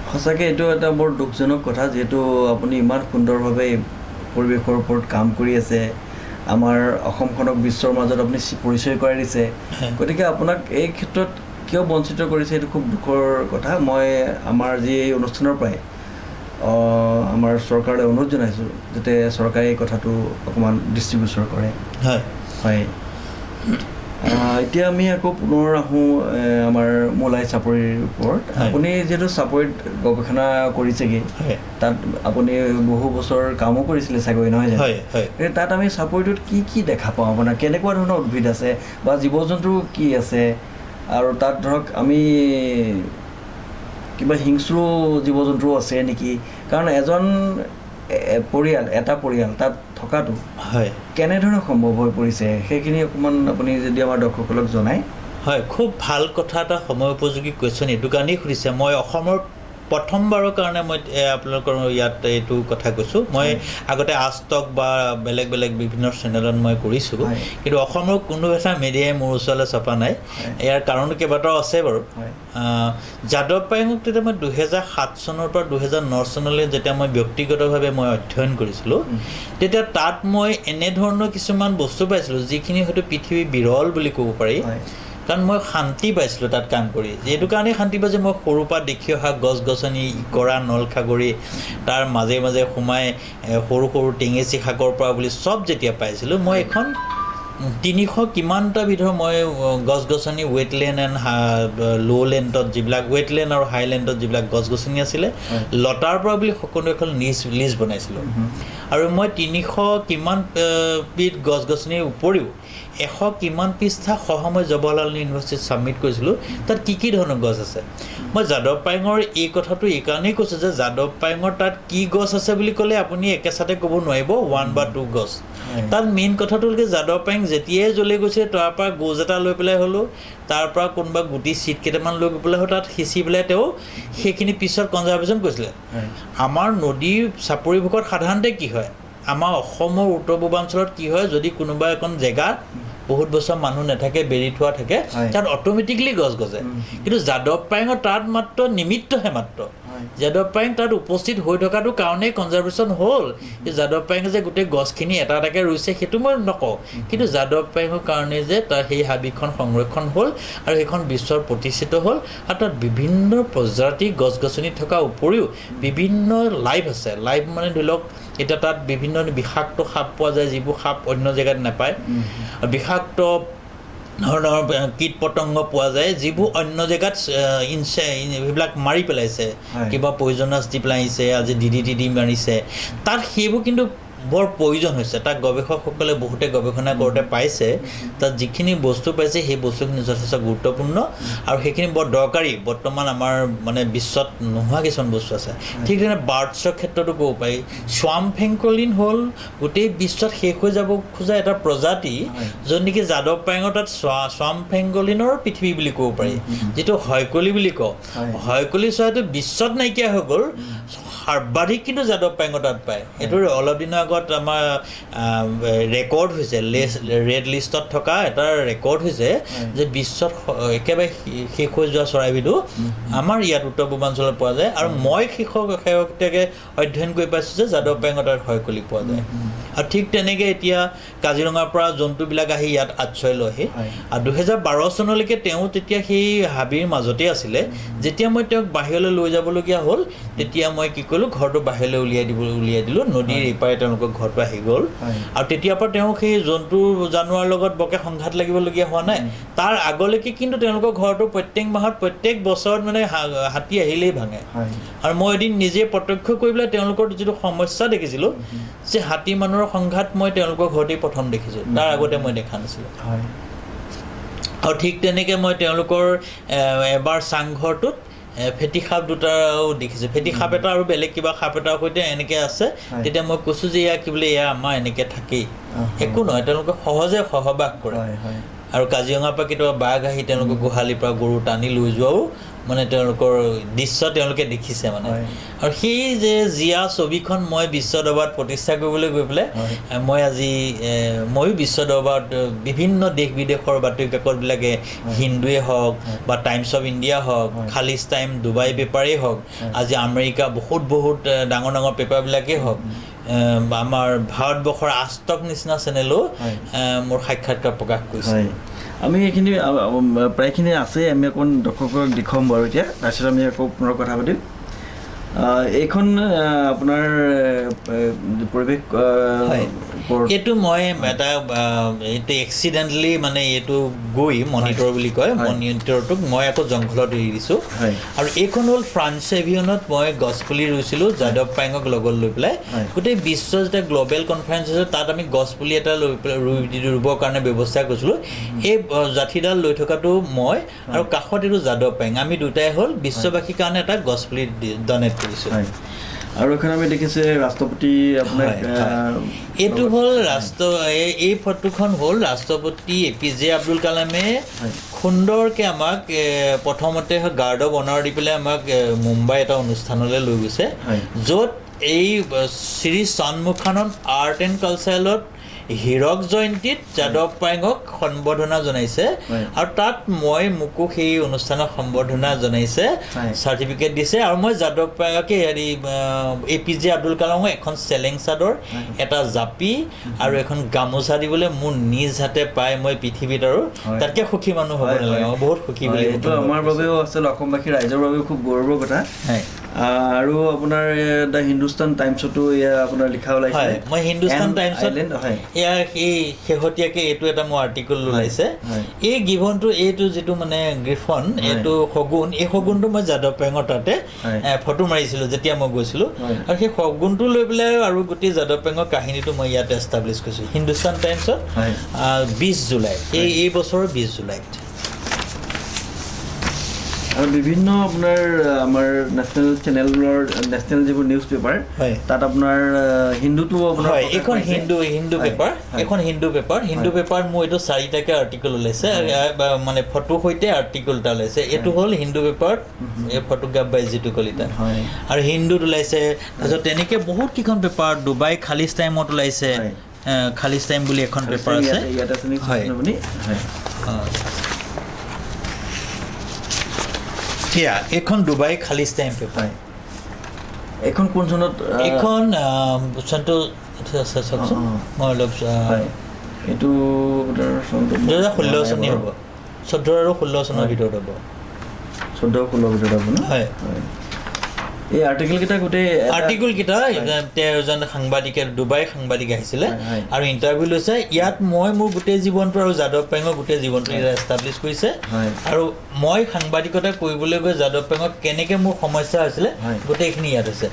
Speaker 1: সঁচাকৈ এইটো এটা বৰ দুখজনক কথা, যিহেতু আপুনি ইমান সুন্দৰভাৱে পৰিৱেশৰ ওপৰত কাম কৰি আছে, আমাৰ অসমখনক বিশ্বৰ মাজত আপুনি পৰিচয় কৰাই দিছে। গতিকে আপোনাক এই ক্ষেত্ৰত কিয় বঞ্চিত কৰিছে এইটো খুব দুখৰ কথা। মই আমাৰ যি এই অনুষ্ঠানৰ পৰাই আমাৰ চৰকাৰলৈ অনুৰোধ জনাইছোঁ যাতে চৰকাৰে এই কথাটো অকণমান দৃষ্টিগোচৰ কৰে। হয়, এতিয়া আমি আকৌ পুনৰ আহোঁ আমাৰ মোলাই চাপৰিৰ ওপৰত। আপুনি যিহেতু চাপৰিত গৱেষণা কৰিছেগৈ, তাত আপুনি বহু বছৰ কামো কৰিছিলে চাগৈ, নহয় জানো? তাত আমি চাপৰিটোত কি দেখা পাওঁ? আপোনাৰ কেনেকুৱা ধৰণৰ উদ্ভিদ আছে বা জীৱ জন্তু কি আছে? আৰু তাত ধৰক আমি কিবা হিংস্ৰ জীৱ জন্তুও আছে নেকি? কাৰণ এটা পৰিয়াল তাত থকাটো কেনেধৰণে সম্ভৱ হৈ পৰিছে সেইখিনি অকণমান আপুনি যদি আমাৰ দৰ্শকসকলক জনায়।
Speaker 2: হয়, খুব ভাল কথা এটা, সময় উপযোগী কুৱেশ্যন এইটো কাৰণেই সুধিছে। মই অসমৰ প্ৰথমবাৰৰ কাৰণে মই আপোনালোকৰ ইয়াত এইটো কথা কৈছোঁ। মই আগতে আজতক বা বেলেগ বিভিন্ন চেনেলত মই কৰিছোঁ, কিন্তু অসমৰ কোনো এটা মিডিয়াই মোৰ ওচৰলৈ চপা নাই। ইয়াৰ কাৰণ কেইবাটাও আছে বাৰু। যাদৱ পায়েঙক তেতিয়া মই 2007 চনৰ পৰা 2009 চনলৈ যেতিয়া মই ব্যক্তিগতভাৱে মই অধ্যয়ন কৰিছিলোঁ, তেতিয়া তাত মই এনেধৰণৰ কিছুমান বস্তু পাইছিলোঁ যিখিনি হয়তো পৃথিৱী বিৰল বুলি ক'ব পাৰি। কাৰণ মই শান্তি পাইছিলোঁ তাত কাম কৰি। এইটো কাৰণেই শান্তি পাইছোঁ, মই সৰুৰ পৰা দেখি অহা গছ গছনি, ইকৰা নলখাগৰি, তাৰ মাজে মাজে সোমাই সৰু সৰু টেঙেচি শাকৰ পৰা বুলি চব যেতিয়া পাইছিলোঁ, মই এখন 300 কিমানটা বিধৰ মই গছ গছনি ৱেটলেণ্ড এণ্ড ল'লেণ্ডত যিবিলাক ৱেটলেণ্ড আৰু হাইলেণ্ডত যিবিলাক গছ গছনি আছিলে লতাৰ পৰা বুলি সকলো এখন লিষ্ট বনাইছিলোঁ। আৰু মই 300 কিমান বিধ গছ গছনিৰ উপৰিও 100 কিমান পৃষ্ঠা মই জৱাহৰলাল ইউনিভাৰ্চিটিত ছাবমিট কৰিছিলোঁ। তাত কি ধৰণৰ গছ আছে? মই যাদৱ পায়েঙৰ এই কথাটো এইকাৰণেই কৈছোঁ যে যাদৱ পায়েঙৰ তাত কি গছ আছে বুলি ক'লে আপুনি একেচাতে ক'ব নোৱাৰিব 1 বা 2 গছ। তাত মেইন কথাটো হ'ল কি, যাদৱ পায়েং যেতিয়াই জ্বলি গৈছে তাৰ পৰা গোজ এটা লৈ পেলাই হ'লেও, তাৰ পৰা কোনোবা গুটি চিট কেইটামান লৈ গৈ পেলাই তাত সিঁচি পেলাই তেওঁ সেইখিনি পিছত কনজাৰ্ভেশ্যন কৰিছিলে। আমাৰ নদীৰ চাপৰিবোৰত সাধাৰণতে কি হয়, আমাৰ অসমৰ উত্তৰ পূৰ্বাঞ্চলত কি হয়, যদি কোনোবা এখন জেগা বহুত বছৰ মানুহ নাথাকে, বেৰি থোৱা থাকে, তাত অট'মেটিকলি গছ গজে। কিন্তু যাদৱ পায়েঙৰ তাত মাত্ৰ নিমিত্তহে মাত্ৰ যাদৱ পায়েং তাত উপস্থিত হৈ থকাটো কাৰণেই কনজাৰ্ভেশ্যন হ'ল যাদৱ পায়েঙে যে গোটেই গছখিনি এটা এটাকৈ ৰুইছে সেইটো মই নকওঁ কিন্তু যাদৱ পায়েঙৰ কাৰণে যে তাৰ সেই হাবিখন সংৰক্ষণ হ'ল আৰু সেইখন বিশ্বত প্ৰতিষ্ঠিত হ'ল আৰু তাত বিভিন্ন প্ৰজাতিৰ গছ গছনি থকাৰ উপৰিও বিভিন্ন লাইফ আছে লাইফ মানে ধৰি লওক এতিয়া তাত বিভিন্ন বিষাক্ত সাপ পোৱা যায় যিবোৰ সাপ অন্য জেগাত নাপায় বিষাক্ত ধৰণৰ কীট পতংগ পোৱা যায় যিবোৰ অন্য জেগাত সেইবিলাক মাৰি পেলাইছে কিবা পয়জনাছ দি পেলাইছে আজি DDT মাৰিছে তাত সেইবোৰ কিন্তু বৰ প্ৰয়োজন হৈছে তাক গৱেষকসকলে বহুতে গৱেষণা কৰোঁতে পাইছে তাত যিখিনি বস্তু পাইছে সেই বস্তুখিনি যথেষ্ট গুৰুত্বপূৰ্ণ আৰু সেইখিনি বৰ দৰকাৰী বৰ্তমান আমাৰ মানে বিশ্বত নোহোৱা কিছুমান বস্তু আছে ঠিক তেনে বাৰ্ডছৰ ক্ষেত্ৰতো ক'ব পাৰি স্বাম ফেংকলিন হ'ল গোটেই বিশ্বত শেষ হৈ যাব খোজা এটা প্ৰজাতি য'ত নেকি যাদৱ পায়েঙৰ তাত স্বাম ফেংকলিনৰ পৃথিৱী বুলি ক'ব পাৰি যিটো হয়কলি বুলি কওঁ হয়কলি চৰাইটো বিশ্বত নাইকিয়া হৈ গ'ল সৰ্বাধিক কিন্তু যাদৱ পায়েঙৰ তাত পায় এইটো অলপ দিনৰ আগত আমাৰ ৰেকৰ্ড হৈছে ৰেড লিষ্টত থকা এটা ৰেকৰ্ড হৈছে যে বিশ্বত একেবাৰে শেষ হৈ যোৱা চৰাইবিধো আমাৰ ইয়াত উত্তৰ পূৰ্বাঞ্চলত পোৱা যায় আৰু মই শেহতীয়াকৈ অধ্যয়ন কৰি পাইছোঁ যে যাদৱ পায়েঙৰ তাত হয়কলি পোৱা যায় আৰু ঠিক তেনেকৈ এতিয়া কাজিৰঙাৰ পৰা জন্তুবিলাক আহি ইয়াত আশ্ৰয় লয়হি আৰু 2012 চনলৈকে তেওঁ তেতিয়া সেই হাবিৰ মাজতে আছিলে যেতিয়া মই তেওঁক বাহিৰলৈ লৈ যাবলগীয়া হ'ল তেতিয়া মই কি কৰিলোঁ ঘৰটো বাহিৰলৈ উলিয়াই দিলোঁ নদীৰ ইপাৰে তেওঁলোকৰ ঘৰটো আহি গ'ল আৰু তেতিয়াৰ পৰা তেওঁ সেই জন্তু জানোৱাৰৰ লগত বৰকৈ সংঘাত লাগিবলগীয়া হোৱা নাই তাৰ আগলৈকে কিন্তু তেওঁলোকৰ ঘৰটো প্ৰত্যেক মাহত প্ৰত্যেক বছৰত মানে হাতী আহিলেই ভাঙে আৰু মই এদিন নিজে প্ৰত্যক্ষ কৰি পেলাই তেওঁলোকৰ যিটো সমস্যা দেখিছিলোঁ যে হাতী মানুহৰ সংঘাত মই তেওঁলোকৰ ঘৰতেই প্ৰথম দেখিছোঁ তাৰ আগতে মই দেখা নাছিলোঁ আৰু ঠিক তেনেকৈ মই তেওঁলোকৰ এবাৰ চাংঘৰটোত ফেটি সাপ দুটাও দেখিছোঁ ফেটি সাপ এটা আৰু বেলেগ কিবা সাপ এটাৰ সৈতে এনেকৈ আছে তেতিয়া মই কৈছোঁ যে এয়া কি বোলে এয়া আমাৰ এনেকৈ থাকেই একো নহয় তেওঁলোকে সহজে সহবাস কৰে আৰু কাজিৰঙাৰ পৰা কেতিয়াবা বাঘ আহি তেওঁলোকৰ গোহালিৰ পৰা গৰু টানি লৈ যোৱাও মানে তেওঁলোকৰ দৃশ্য তেওঁলোকে দেখিছে মানে আৰু সেই যে জীয়া ছবিখন মই বিশ্ব দৰবাৰত প্ৰতিষ্ঠা কৰিবলৈ গৈ পেলাই মই আজি ময়ো বিশ্ব দৰবাৰত বিভিন্ন দেশ বিদেশৰ বাতৰি কাকতবিলাকে হিন্দুৱে হওক বা টাইমছ অফ ইণ্ডিয়া হওক খালিজ টাইম ডুবাই পেপাৰেই হওক আজি আমেৰিকা বহুত ডাঙৰ ডাঙৰ পেপাৰবিলাকেই হওক আমাৰ ভাৰতবৰ্ষৰ আজতক নিচিনা চেনেলো মোৰ সাক্ষাৎকাৰ প্ৰকাশ কৰিছে
Speaker 1: আমি এইখিনি প্ৰায়খিনি আছে আমি অকণমান দৰ্শকক দেখুৱাম বাৰু এতিয়া তাৰপিছত আমি আকৌ পুনৰ কথা পাতিম এইখন আপোনাৰ পৰিৱেশ
Speaker 2: এইটো মই এটা এইটো এক্সিডেণ্টলি মানে এইটো গৈ মনিটৰ বুলি কয় মনিটৰটোক মই আকৌ জংঘলত এৰি দিছোঁ আৰু এইখন হ'ল ফ্ৰান্স এভিয়নত মই গছপুলি ৰুইছিলোঁ যাদৱ পায়েঙক লগত লৈ পেলাই গোটেই বিশ্ব যেতিয়া গ্ল'বেল কনফাৰেঞ্চ হৈছে তাত আমি গছপুলি এটা লৈ পেলাই ৰুবৰ কাৰণে ব্যৱস্থা কৰিছিলোঁ এই জাঠিডাল লৈ থকাটো মই আৰু কাষত এইটো যাদৱ পায়েং আমি দুটাই হ'ল বিশ্ববাসীৰ কাৰণে এটা গছপুলি ডনেট কৰিছোঁ
Speaker 1: আৰু এখন আমি দেখিছে ৰাষ্ট্ৰপতি আপোনাৰ
Speaker 2: এইটো হ'ল এই ফটোখন হ'ল ৰাষ্ট্ৰপতি APJ আব্দুল কালামে সুন্দৰকৈ আমাক প্ৰথমতে গাৰ্ড অফ অনাৰ দি পেলাই আমাক মুম্বাই এটা অনুষ্ঠানলৈ লৈ গৈছে য'ত এই শ্ৰী সন্মুখানন্দ আৰ্ট এণ্ড কালচাৰেলত হীৰক জয়ন্তীত যাদৱ পায়েঙক সম্বৰ্ধনা জনাইছে আৰু তাত মোকো সেই অনুষ্ঠানত সম্বৰ্ধনা জনাইছে চাৰ্টিফিকেট দিছে আৰু মই যাদৱ পায়েঙকে APJ আব্দুল কালামক এখন চেলেং চাদৰ এটা জাপি আৰু এখন গামোচা দিবলৈ মোৰ নিজ হাতে পাই মই পৃথিৱীত আৰু তাতকৈ সুখী মানুহ হ'ব নালাগে বহুত সুখী বুলি
Speaker 1: এইটো আমাৰ বাবেও আচলতে অসমবাসী ৰাইজৰ বাবেও খুব গৌৰৱৰ কথা আৰু আপোনাৰ দ্য হিন্দুস্তান টাইমছতো এয়া আপোনাৰ লিখা ওলাইছে
Speaker 2: মই হিন্দুস্তান টাইমছত এয়া এই শেহতীয়াকৈ এইটো এটা মোৰ আৰ্টিকল ওলাইছে এই গিভনটো এইটো যিটো মানে গ্ৰিফন এইটো শগুন এই শগুনটো মই যাদৱ পায়েঙৰ তাতে ফটো মাৰিছিলোঁ যেতিয়া মই গৈছিলোঁ আৰু সেই শগুনটো লৈ পেলাই আৰু গোটেই যাদৱ পায়েঙৰ কাহিনীটো মই ইয়াতে এষ্টাব্লিছ কৰিছোঁ হিন্দুস্তান টাইমছত 20 জুলাই এই বছৰৰ 20 জুলাইত
Speaker 1: আৰু বিভিন্ন আপোনাৰ আমাৰ নেশ্যনেল চেনেলৰ নেশ্যনেল যিবোৰ নিউজ পেপাৰ তাত আপোনাৰ হিন্দুটো আপোনাৰ
Speaker 2: এইখন হিন্দু পেপাৰ মোৰ এইটো 4টাকৈ আৰ্টিকল ওলাইছে মানে ফটোৰ সৈতে আৰ্টিকল এটা ওলাইছে এইটো হ'ল হিন্দু পেপাৰত এই ফটোগ্ৰাফ বাই জিতু কলিতা আৰু হিন্দুত ওলাইছে তাৰপিছত তেনেকৈ বহুত কেইখন পেপাৰ ডুবাই খালিজ টাইমত ওলাইছে খালিজ টাইম বুলি এখন পেপাৰ আছে এইখন ডুবাই খালিজ টাইম পেপাৰ
Speaker 1: এখন কোন চনত
Speaker 2: এইখন চনটো আছে চাওকচোন মই অলপ
Speaker 1: এইটো
Speaker 2: 2016 চনেই হ'ব 14 আৰু 16 চনৰ ভিতৰত হ'ব
Speaker 1: 14-16 ভিতৰত হ'ব ন
Speaker 2: হয়
Speaker 1: এই আৰ্টিকেলকেইটা গোটেই
Speaker 2: আৰ্টিকেলকেইটা তেওঁ এজন সাংবাদিকে ডুবাই সাংবাদিক আহিছিলে আৰু ইণ্টাৰভিউ লৈছে ইয়াত মই মোৰ গোটেই জীৱনটো আৰু যাদৱ পায়েঙৰ গোটেই জীৱনটো এষ্টাব্লিছ কৰিছে আৰু মই সাংবাদিকতা কৰিবলৈ গৈ যাদৱ পায়েঙক কেনেকৈ মোৰ সমস্যা হৈছিলে গোটেইখিনি ইয়াত আছে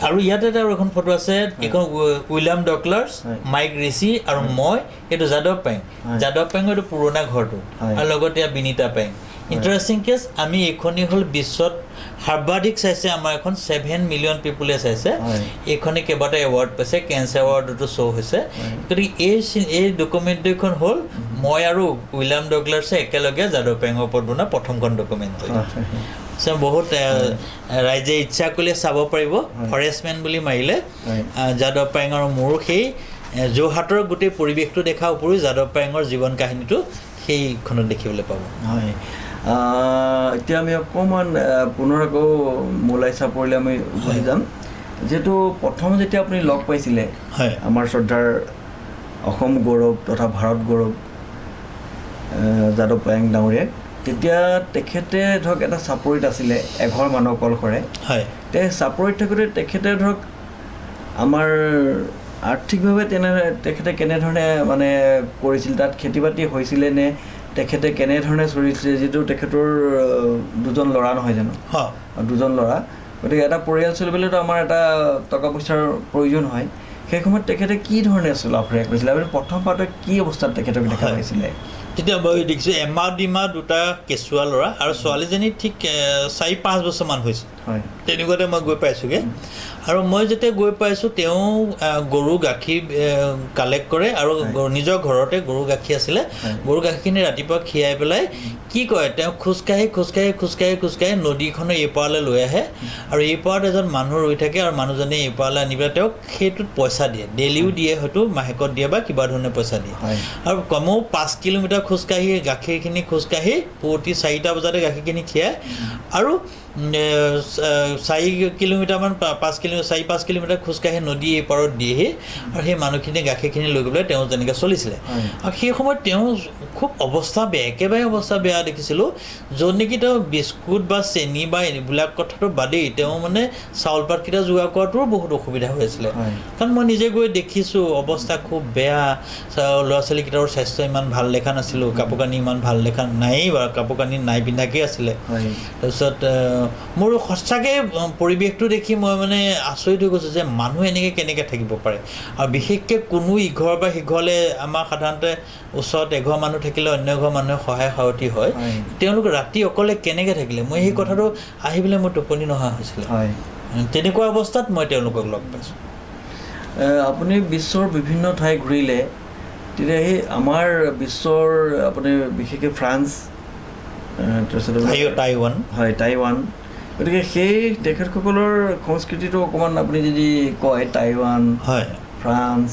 Speaker 2: আৰু ইয়াত এটা আৰু এখন ফটো আছে এইখন উইলিয়াম ডকলাৰ্ছ মাইক ৰেচি আৰু মই এইটো যাদৱ পায়েঙৰ এইটো পুৰণা ঘৰটো আৰু লগতে বিনীতা পায়েং ইণ্টাৰেষ্টিং কেছ আমি এইখনেই হ'ল বিশ্বত সৰ্বাধিক চাইছে আমাৰ এখন 7 মিলিয়ন পিপুলে চাইছে এইখনে কেইবাটা এৱাৰ্ড পাইছে কেঞ্চাৰ এৱাৰ্ডতো শ্ব' হৈছে গতিকে এই ডকুমেণ্টাৰীখন হ'ল মই আৰু উইলিয়াম ডগলাৰ্ছে একেলগে যাদৱ পায়েঙৰ ওপৰত বনোৱা প্ৰথমখন ডকুমেণ্টাৰী বহুত ৰাইজে ইচ্ছা কৰিলে চাব পাৰিব ফৰেষ্টমেন বুলি মাৰিলে যাদৱ পায়েং আৰু মোৰ সেই যোৰহাটৰ গোটেই পৰিৱেশটো দেখাৰ উপৰিও যাদৱ পায়েঙৰ জীৱন কাহিনীটো সেইখনত দেখিবলৈ পাব
Speaker 1: হয় এতিয়া আমি অকণমান পুনৰ আকৌ মোলাই চাপৰিলে আমি উভতি যাম যিহেতু প্ৰথম যেতিয়া আপুনি লগ পাইছিলে আমাৰ শ্ৰদ্ধাৰ অসম গৌৰৱ তথা ভাৰত গৌৰৱ যাদৱ পায়েং ডাঙৰীয়াক তেতিয়া তেখেতে ধৰক এটা চাপৰিত আছিলে এঘৰ মানুহ অকলশৰে তে চাপৰিত থাকোঁতে তেখেতে ধৰক আমাৰ আৰ্থিকভাৱে তেখেতে কেনেধৰণে মানে কৰিছিল তাত খেতি বাতি হৈছিলে নে তেখেতে কেনেধৰণে চলিছিলে যিটো তেখেতৰ দুজন ল'ৰা নহয় জানো দুজন ল'ৰা গতিকে এটা পৰিয়াল চলিবলৈতো আমাৰ এটা টকা পইচাৰ প্ৰয়োজন হয় সেই সময়ত তেখেতে কি ধৰণে চলা ফুৰা কৰিছিলে আপুনি প্ৰথম পাওঁতে কি অৱস্থাত তেখেতক দেখা পাইছিলে
Speaker 2: তেতিয়া মই দেখিছোঁ এমাহ দুমাহ দুটা কেঁচুৱা ল'ৰা আৰু ছোৱালীজনী ঠিক 4-5 বছৰমান হৈছে তেনেকুৱাতে মই গৈ পাইছোঁগৈ আৰু মই যেতিয়া গৈ পাইছোঁ তেওঁ গৰু গাখীৰ কালেক্ট কৰে আৰু নিজৰ ঘৰতে গৰু গাখীৰ আছিলে গৰু গাখীৰখিনি ৰাতিপুৱা খীৰাই পেলাই কি কয় তেওঁ খোজকাঢ়ি নদীখনৰ এইপাৰলৈ লৈ আহে আৰু এইপাৰত এজন মানুহ ৰৈ থাকে আৰু মানুহজনে এইপাৰলৈ আনি পেলাই তেওঁক সেইটোত পইচা দিয়ে ডেইলিও দিয়ে হয়তো মাহেকত দিয়ে বা কিবা ধৰণে পইচা দিয়ে আৰু কমেও 5 কিলোমিটাৰ খোজকাঢ়ি গাখীৰখিনি খোজকাঢ়ি পুৱতি 4টা বজাতে গাখীৰখিনি খীৰাই আৰু 4 কিলোমিটাৰমান 4-5 কিলোমিটাৰ খোজকাঢ়ি নদী এইপাৰত দিয়েহি আৰু সেই মানুহখিনি গাখীৰখিনি লৈ গৈ তেওঁ যেনেকৈ চলিছিলে আৰু সেই সময়ত তেওঁ খুব অৱস্থা বেয়া একেবাৰে অৱস্থা বেয়া দেখিছিলোঁ য'ত নেকি তেওঁ বিস্কুট বা চেনি বা এইবিলাক কথাটো বাদেই তেওঁ মানে চাউল পাতকেইটা যোগাৰ কৰাটোও বহুত অসুবিধা হৈ আছিলে কাৰণ মই নিজে গৈ দেখিছোঁ অৱস্থা খুব বেয়া ল'ৰা ছোৱালীকেইটাৰ স্বাস্থ্য ইমান ভাল দেখা নাছিলোঁ কাপোৰ কানি ইমান ভাল দেখা নায়েই বাৰু কাপোৰ কানি নাই পিন্ধাকেই আছিলে তাৰপিছত মোৰ সঁচাকৈ পৰিৱেশটো দেখি মই মানে আচৰিত হৈ গৈছোঁ যে মানুহ এনেকৈ কেনেকৈ থাকিব পাৰে আৰু বিশেষকৈ কোনো ইঘৰ বা সিঘৰলৈ আমাৰ সাধাৰণতে ওচৰত এঘৰ মানুহ থাকিলে অন্য এঘৰ মানুহে সহায় সাৰথি হয় তেওঁলোক ৰাতি অকলে কেনেকৈ থাকিলে মই সেই কথাটো আহি পেলাই মোৰ টোপনি নহা হৈছিলে তেনেকুৱা অৱস্থাত মই তেওঁলোকক লগ পাইছোঁ
Speaker 1: আপুনি বিশ্বৰ বিভিন্ন ঠাই ঘূৰিলে তেতিয়া সেই আমাৰ বিশ্বৰ আপুনি বিশেষকৈ ফ্ৰান্স টাইৱান গতিকে সেই তেখেতসকলৰ সংস্কৃতিটো অকণমান আপুনি যদি কয় টাইৱান ফ্ৰান্স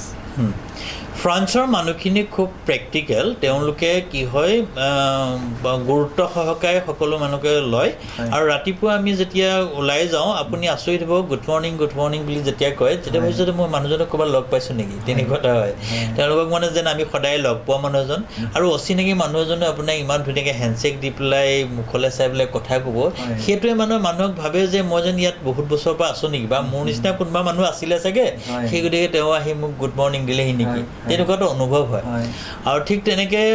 Speaker 2: ফ্ৰান্সৰ মানুহখিনি খুব প্ৰেক্টিকেল তেওঁলোকে কি হয় গুৰুত্ব সহকাৰে সকলো মানুহকে লয় আৰু ৰাতিপুৱা আমি যেতিয়া ওলাই যাওঁ আপুনি আচৰিত হ'ব গুড মৰ্ণিং বুলি যেতিয়া কয় তেতিয়া ভাবিছোঁ যে মই মানুহজনক ক'ৰবাত লগ পাইছোঁ নেকি তেনেকুৱা এটা হয় তেওঁলোকক মানে যেন আমি সদায় লগ পোৱা মানুহ এজন আৰু অচিনাকি মানুহ এজনে আপোনাক ইমান ধুনীয়াকৈ হেণ্ডশ্বেক দি পেলাই মুখলৈ চাই পেলাই কথা ক'ব সেইটোৱে মানুহক ভাবে যে মই যেন ইয়াত বহুত বছৰৰ পৰা আছোঁ নেকি বা মোৰ নিচিনা কোনোবা মানুহ আছিলে চাগে সেই গতিকে তেওঁ আহি মোক গুড মৰ্ণিং দিলেহি নেকি তেনেকুৱাটো অনুভৱ হয় আৰু ঠিক তেনেকৈ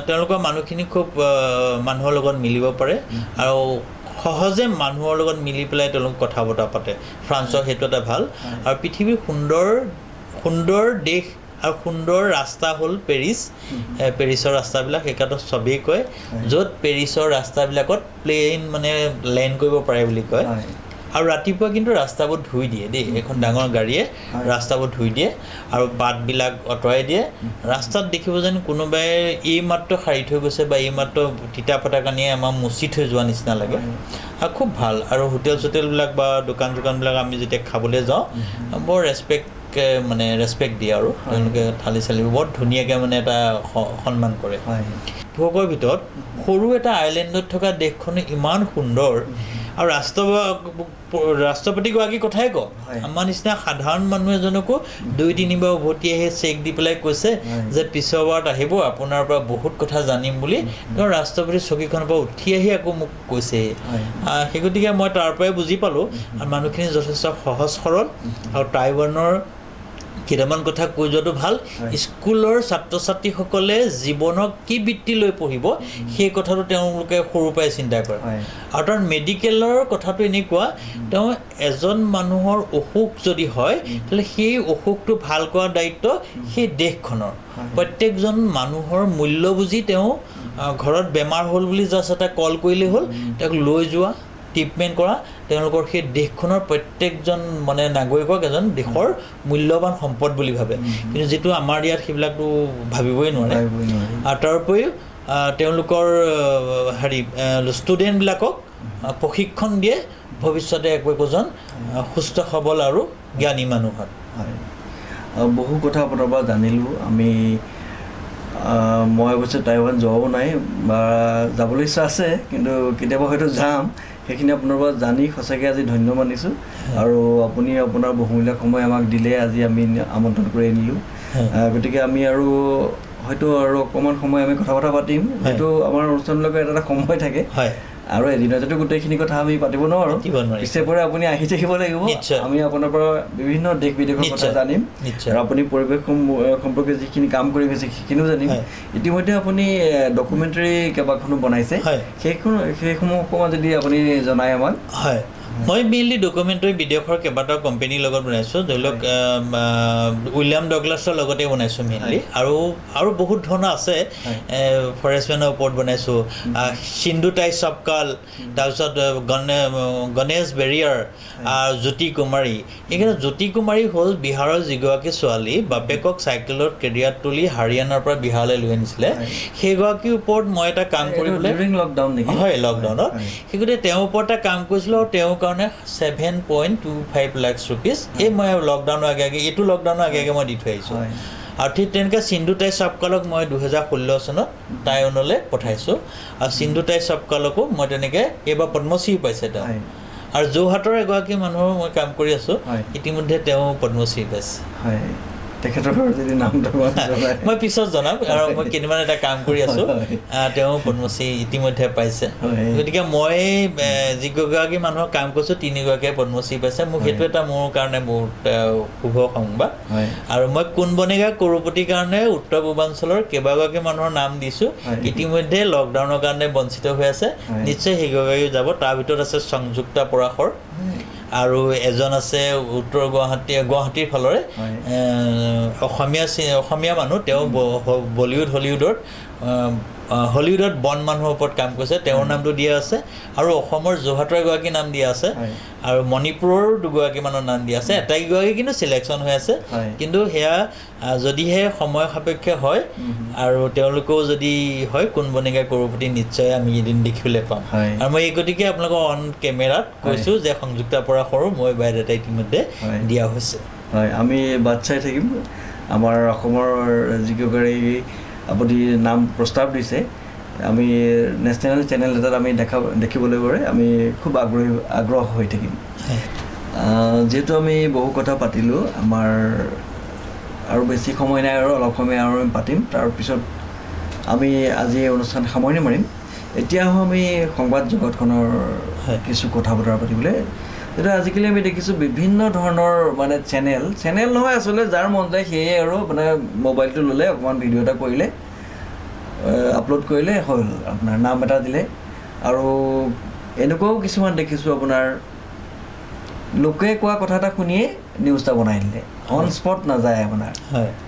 Speaker 2: তেওঁলোকৰ মানুহখিনি খুব মানুহৰ লগত মিলিব পাৰে আৰু সহজে মানুহৰ লগত মিলি পেলাই তেওঁলোক কথা বতৰা পাতে ফ্ৰান্সৰ সেইটো এটা ভাল আৰু পৃথিৱীৰ সুন্দৰ দেশ আৰু সুন্দৰ ৰাস্তা হ'ল পেৰিছৰ ৰাস্তাবিলাক সেইকাৰণে চবেই কয় য'ত পেৰিছৰ ৰাস্তাবিলাকত প্লেইন মানে লেণ্ড কৰিব পাৰে বুলি কয় আৰু ৰাতিপুৱা কিন্তু ৰাস্তাবোৰ ধুই দিয়ে দেই এখন ডাঙৰ গাড়ীয়ে ৰাস্তাবোৰ ধুই দিয়ে আৰু বাটবিলাক আঁতৰাই দিয়ে ৰাস্তাত দেখিব যেন কোনোবাই এইমাত্ৰ সাৰি থৈ গৈছে বা এইমাত্ৰ তিতা ফটা কানিয়ে আমাৰ মুচি থৈ যোৱা নিচিনা লাগে আৰু খুব ভাল আৰু হোটেলবিলাক বা দোকানবিলাক আমি যেতিয়া খাবলৈ যাওঁ বৰ ৰেচপেক্ট দিয়ে আৰু তেওঁলোকে থালি চালিবোৰ বৰ ধুনীয়াকৈ মানে এটা সন্মান কৰে ভোগৰ ভিতৰত সৰু এটা আইলেণ্ডত থকা দেশখন ইমান সুন্দৰ আৰু ৰাষ্ট্ৰপতিগৰাকীৰ কথাই কওঁ আমাৰ নিচিনা সাধাৰণ মানুহ এজনকো 2-3 বাৰ উভতি আহি চেক দি পেলাই কৈছে যে পিছৰবাৰত আহিব আপোনাৰ পৰা বহুত কথা জানিম বুলি তেওঁ ৰাষ্ট্ৰপতিৰ চকীখনৰ পৰা উঠি আহি আকৌ মোক কৈছে সেই গতিকে মই তাৰ পৰাই বুজি পালোঁ আৰু মানুহখিনি যথেষ্ট সহজ সৰল আৰু টাইৱানৰ কেইটামান কথা কৈ যোৱাটো ভাল স্কুলৰ ছাত্ৰ ছাত্ৰীসকলে জীৱনক কি বৃত্তি লৈ পঢ়িব সেই কথাটো তেওঁলোকে সৰুৰ পৰাই চিন্তা কৰে আৰু তাৰ মেডিকেলৰ কথাটো এনেকুৱা তেওঁ এজন মানুহৰ অসুখ যদি হয় তেতিয়াহ'লে সেই অসুখটো ভাল কৰাৰ দায়িত্ব সেই দেশখনৰ প্ৰত্যেকজন মানুহৰ মূল্য বুজি তেওঁ ঘৰত বেমাৰ হ'ল বুলি জাষ্ট এটা কল কৰিলেই হ'ল তেওঁক লৈ যোৱা ট্ৰিটমেণ্ট কৰা তেওঁলোকৰ সেই দেশখনৰ প্ৰত্যেকজন মানে নাগৰিকক এজন দেশৰ মূল্যৱান সম্পদ বুলি ভাবে কিন্তু যিটো আমাৰ ইয়াত সেইবিলাকতো ভাবিবই নোৱাৰে আৰু তাৰ উপৰিও তেওঁলোকৰ ষ্টুডেণ্টবিলাকক প্ৰশিক্ষণ দিয়ে ভৱিষ্যতে একোজন সুস্থ সবল আৰু জ্ঞানী মানুহ হয়
Speaker 1: বহু কথা আপোনাৰ পৰা জানিলোঁ আমি মই অৱশ্যে টাইৱান যোৱাও নাই বা যাবলৈ ইচ্ছা আছে কিন্তু কেতিয়াবা হয়তো যাম সেইখিনি আপোনাৰ পৰা জানি সঁচাকৈ আজি ধন্য মানিছোঁ আৰু আপুনি আপোনাৰ বহুমূলীয়া সময় আমাক দিলে আজি আমি আমন্ত্ৰণ কৰি আনিলোঁ গতিকে আমি আৰু হয়তো আৰু অকণমান সময় আমি কথা পাতিম হয়তো আমাৰ অনুষ্ঠানবিলাকৰ এটা সময় থাকে আৰু এদিনতেতো গোটেইখিনি কথা আমি পাতিব নোৱাৰোঁ পিছে পৰে আপুনি আহি থাকিব লাগিব আমি আপোনাৰ পৰা বিভিন্ন দেশ বিদেশৰ কথা জানিম আৰু আপুনি পৰিৱেশ সম্পৰ্কে যিখিনি কাম কৰি গৈছে সেইখিনিও জানিম ইতিমধ্যে আপুনি ডকুমেণ্টাৰী কেইবাখনো বনাইছে সেইসমূহ অকণমান যদি আপুনি জনায় আমাক
Speaker 2: হয় মই মেইনলি ডকুমেণ্টাৰী বিদেশৰ কেইবাটাও কোম্পানীৰ লগত বনাইছোঁ ধৰি লওক উইলিয়াম ডগলাছৰ লগতে বনাইছোঁ মেইনলি আৰু বহুত ধৰণৰ আছে ফৰেষ্টমেনৰ ওপৰত বনাইছোঁ সিন্ধু তাই চপকাল তাৰপিছত গণেশ বেৰিয়াৰ জ্যোতি কুমাৰী এইখিনি জ্যোতি কুমাৰী হ'ল বিহাৰৰ যিগৰাকী ছোৱালী বাপেকক চাইকেলত কেৰিয়াৰত তুলি হাৰিয়ানাৰ পৰা বিহাৰলৈ লৈ আনিছিলে সেইগৰাকীৰ ওপৰত মই এটা কাম কৰিবলৈ হয় লকডাউনত সেই গতিকে তেওঁৰ ওপৰত এটা কাম কৰিছিলোঁ আৰু তেওঁৰ কাৰণে 7.25 লাখ ৰুপিজ এই মই লকডাউনৰ আগে এইটো লকডাউনৰ আগে মই দি থৈ আহিছোঁ আৰু ঠিক তেনেকৈ সিন্ধু তাই চপকালক মই 2016 চনত টাইৱানলৈ পঠাইছোঁ আৰু সিন্ধু তাই চপকালকো মই তেনেকৈ এইবাৰ পদ্মশ্ৰী পাইছে তেওঁ আৰু যোৰহাটৰ এগৰাকী মানুহৰ মই কাম কৰি আছোঁ ইতিমধ্যে তেওঁ পদ্মশ্ৰী পাইছে মই পিছত জনাম আৰু মই কেইদিনমান এটা কাম কৰি আছোঁ তেওঁ পদ্মশ্ৰী ইতিমধ্যে পাইছে গতিকে মই যিগৰাকী মানুহৰ কাম কৰিছোঁ 3গৰাকীয়ে পদ্মশ্ৰী পাইছে মোক সেইটো এটা মোৰ কাৰণে বহুত শুভ সংবাদ আৰু মই কোন বনেগা কৰোপতিৰ কাৰণে উত্তৰ পূৰ্বাঞ্চলৰ কেইবাগৰাকী মানুহৰ নাম দিছোঁ ইতিমধ্যে লকডাউনৰ কাৰণে বঞ্চিত হৈ আছে নিশ্চয় সেইগৰাকী যাব তাৰ ভিতৰত আছে সংযুক্তা পৰাশৰ আৰু এজন আছে উত্তৰ গুৱাহাটীৰ ফালৰে অসমীয়া মানুহ তেওঁ হলিউডত বন মানুহৰ ওপৰত কাম কৰিছে তেওঁৰ নামটো দিয়া আছে আৰু অসমৰ যোৰহাটৰ এগৰাকী নাম দিয়া আছে আৰু মণিপুৰৰ 2গৰাকী মানুহৰ নাম দিয়া আছে এটাইগৰাকী কিন্তু চিলেকশ্যন হৈ আছে কিন্তু সেয়া যদিহে সময় সাপেক্ষে হয় আৰু তেওঁলোকেও যদি হয় কোন বনেগা কৰোপতি নিশ্চয় আমি এদিন দেখিবলৈ পাম আৰু মই এই গতিকে আপোনালোকৰ অন কেমেৰাত কৈছোঁ যে সংযুক্তা পৰাশৰো মই বায়'ডাটা ইতিমধ্যে দিয়া হৈছে
Speaker 1: হয় আমি বাট চাই থাকিম আমাৰ অসমৰ যিগৰাকী আপুনি নাম প্ৰস্তাৱ দিছে আমি নেশ্যনেল চেনেল এটাত আমি দেখিবলৈ পাৰে আমি খুব আগ্ৰহ হৈ থাকিম যিহেতু আমি বহু কথা পাতিলোঁ আমাৰ আৰু বেছি সময় নাই আৰু অলপ সময় আৰু আমি পাতিম তাৰপিছত আমি আজি এই অনুষ্ঠান সামৰণি মাৰিম এতিয়া আমি সংবাদ জগতখনৰ কিছু কথা বতৰা পাতিবলৈ এতিয়া আজিকালি আমি দেখিছোঁ বিভিন্ন ধৰণৰ মানে চেনেল নহয় আচলতে যাৰ মন যায় সেয়ে আৰু মানে মোবাইলটো ল'লে অকণমান ভিডিঅ' এটা কৰিলে আপলোড কৰিলে হ'ল আপোনাৰ নাম এটা দিলে আৰু এনেকুৱাও কিছুমান দেখিছোঁ আপোনাৰ লোকে কোৱা কথা এটা শুনিয়ে নিউজ এটা বনাই দিলে অন স্পট নাযায় আপোনাৰ